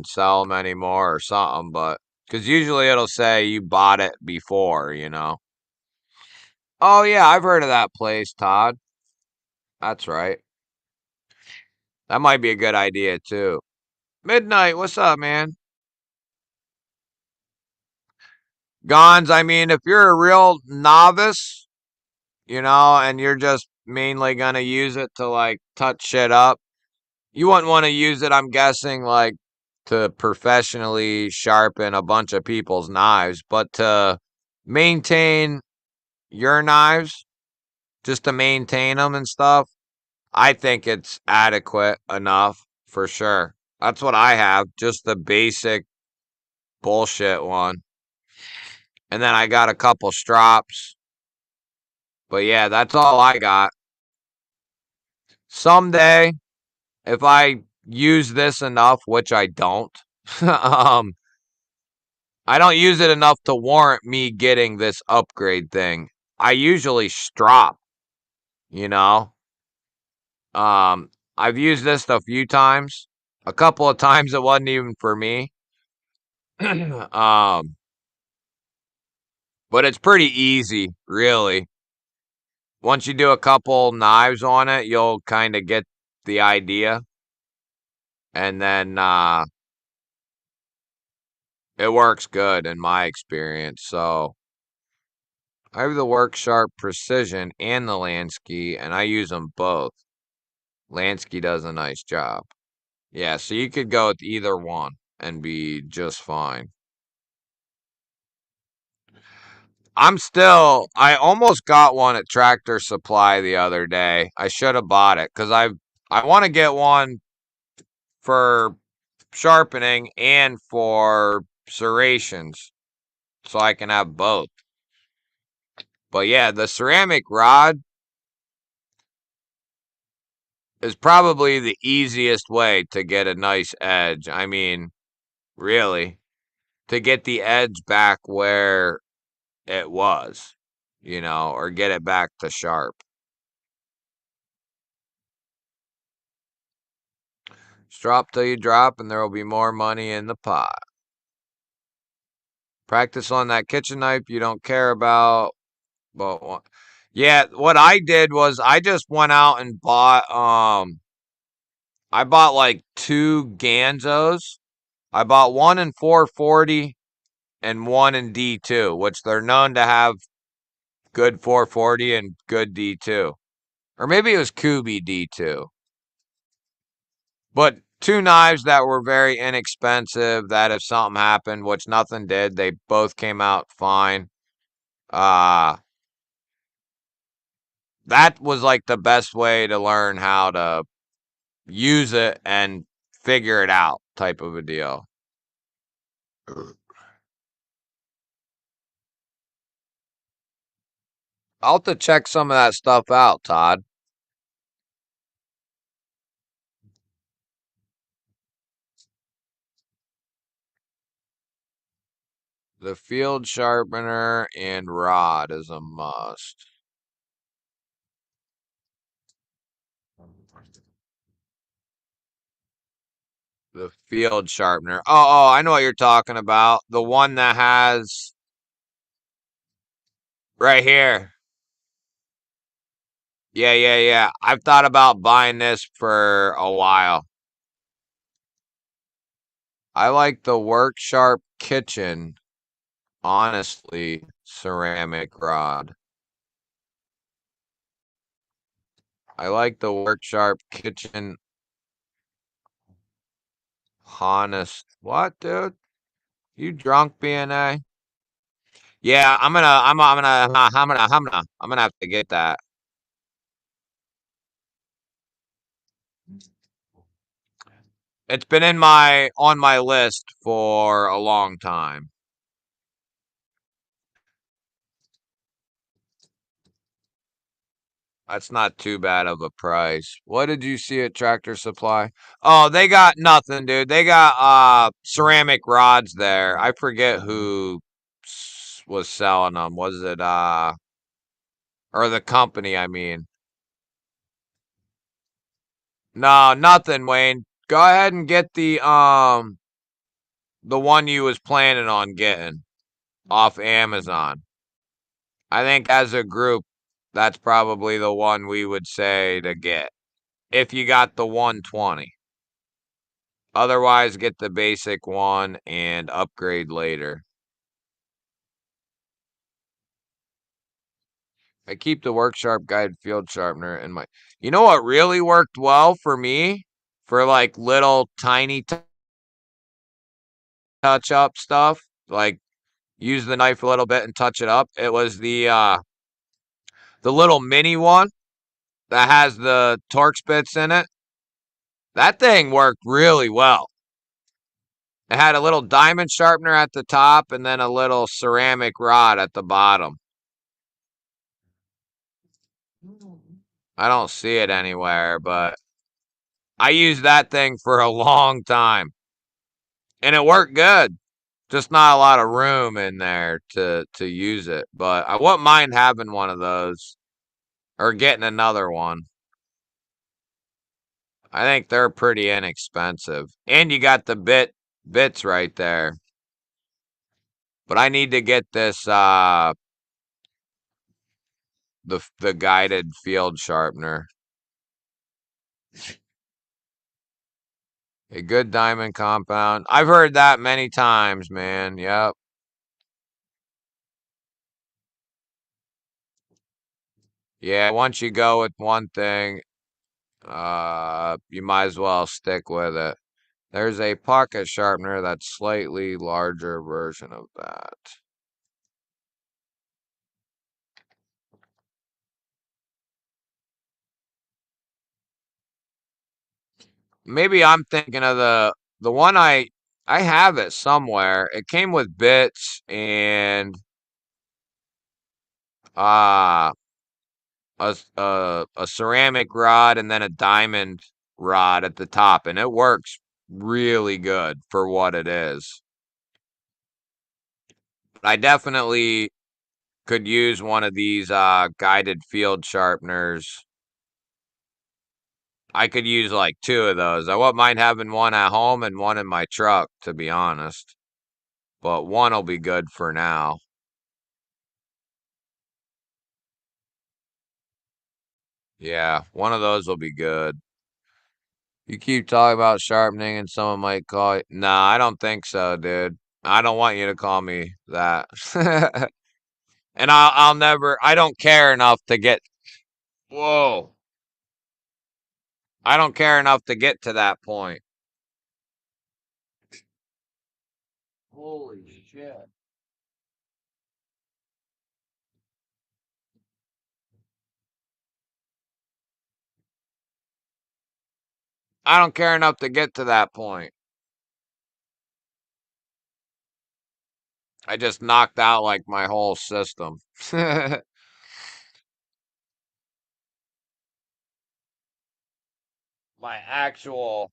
sell them anymore or something. But because usually it'll say you bought it before. Oh yeah, I've heard of that place, Todd. That's right. That might be a good idea too. Midnight, what's up, man? Gons, I mean, if you're a real novice, and you're just mainly gonna use it to like touch shit up, you wouldn't want to use it, I'm guessing, like to professionally sharpen a bunch of people's knives, but to maintain your knives, just to maintain them and stuff, I think it's adequate enough for sure. That's what I have, just the basic bullshit one. And then I got a couple strops. But yeah, that's all I got. Someday, if I use this enough, which I don't, I don't use it enough to warrant me getting this upgrade thing. I usually strop, you know. I've used this a few times. A couple of times it wasn't even for me. But it's pretty easy, really. Once you do a couple knives on it, you'll kind of get the idea. And then it works good in my experience. So I have the Work Sharp Precision and the Lansky, and I use them both. Lansky does a nice job. Yeah, so you could go with either one and be just fine. I almost got one at Tractor Supply the other day. I should have bought it because I want to get one for sharpening and for serrations so I can have both. But yeah, the ceramic rod is probably the easiest way to get a nice edge. I mean, really, to get the edge back where it was, or get it back to sharp. Strop till you drop, and there will be more money in the pot. Practice on that kitchen knife you don't care about, but Yeah, what I did was I just went out and bought I bought like two Ganzos. I bought one in 440 and one in D2, which they're known to have good 440 and good D2. Or maybe it was Kubi D2. But two knives that were very inexpensive that if something happened, which nothing did, they both came out fine. Uh that was like the best way to learn how to use it and figure it out type of a deal. I'll have to check some of that stuff out, Todd. The field sharpener and rod is a must. The field sharpener. Oh, I know what you're talking about. The one that has right here. Yeah. I've thought about buying this for a while. I like the Work Sharp Kitchen, honestly, ceramic rod. I like the Work Sharp Kitchen, honest. What, dude? You drunk, BNA? Yeah, I'm gonna have to get that. It's been in my on my list for a long time. That's not too bad of a price. What did you see at Tractor Supply? Oh, they got nothing, dude. They got ceramic rods there. I forget who was selling them. Was it or the company, I mean. No, nothing, Wayne. Go ahead and get the one you was planning on getting off Amazon. I think as a group, that's probably the one we would say to get if you got the 120. Otherwise, get the basic one and upgrade later. I keep the Work Sharp Guide field sharpener in my. You know what really worked well for me? For like little tiny touch up stuff, like use the knife a little bit and touch it up. It was the little mini one that has the Torx bits in it. That thing worked really well. It had a little diamond sharpener at the top and then a little ceramic rod at the bottom. I don't see it anywhere, but I used that thing for a long time. And it worked good. Just not a lot of room in there to use it. But I wouldn't mind having one of those or getting another one. I think they're pretty inexpensive. And you got the bits right there. But I need to get this the guided field sharpener. A good diamond compound. I've heard that many times, man. Yep. Yeah, once you go with one thing, you might as well stick with it. There's a pocket sharpener that's slightly larger version of that. Maybe I'm thinking of the one I have it somewhere. It came with bits and uh a ceramic rod and then a diamond rod at the top, and it works really good for what it is. I definitely could use one of these guided field sharpeners. I could use like two of those. I wouldn't mind having one at home and one in my truck, to be honest. But one will be good for now. Yeah, one of those will be good. You keep talking about sharpening and someone might call you. Nah, I don't think so, dude. I don't want you to call me that. And I'll never, I don't care enough to get, whoa. I don't care enough to get to that point. Holy shit. I don't care enough to get to that point. I just knocked out like my whole system. My actual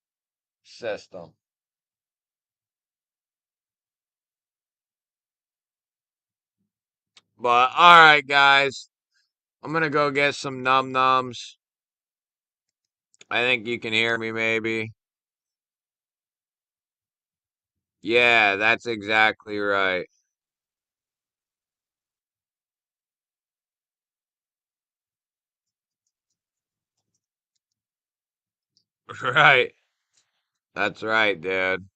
system. But all right, guys. I'm gonna go get some num nums. I think you can hear me maybe. Yeah, that's exactly right. Right. That's right, dude.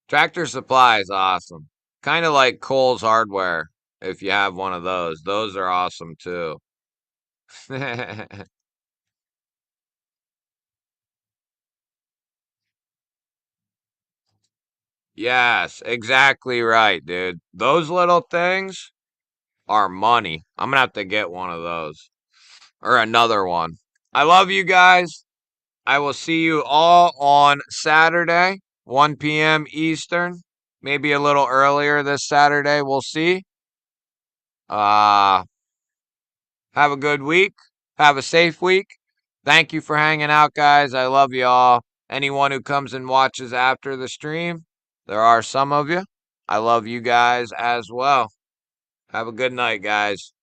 Tractor Supply is awesome. Kind of like Kohl's Hardware, if you have one of those. Those are awesome too. Yes, exactly right, dude. Those little things are money. I'm gonna have to get one of those or another one. I love you guys. I will see you all on Saturday, 1 p.m. Eastern. Maybe a little earlier this Saturday. We'll see. Uh, have a good week. Have a safe week. Thank you for hanging out, guys. I love you all. Anyone who comes and watches after the stream, there are some of you. I love you guys as well. Have a good night, guys.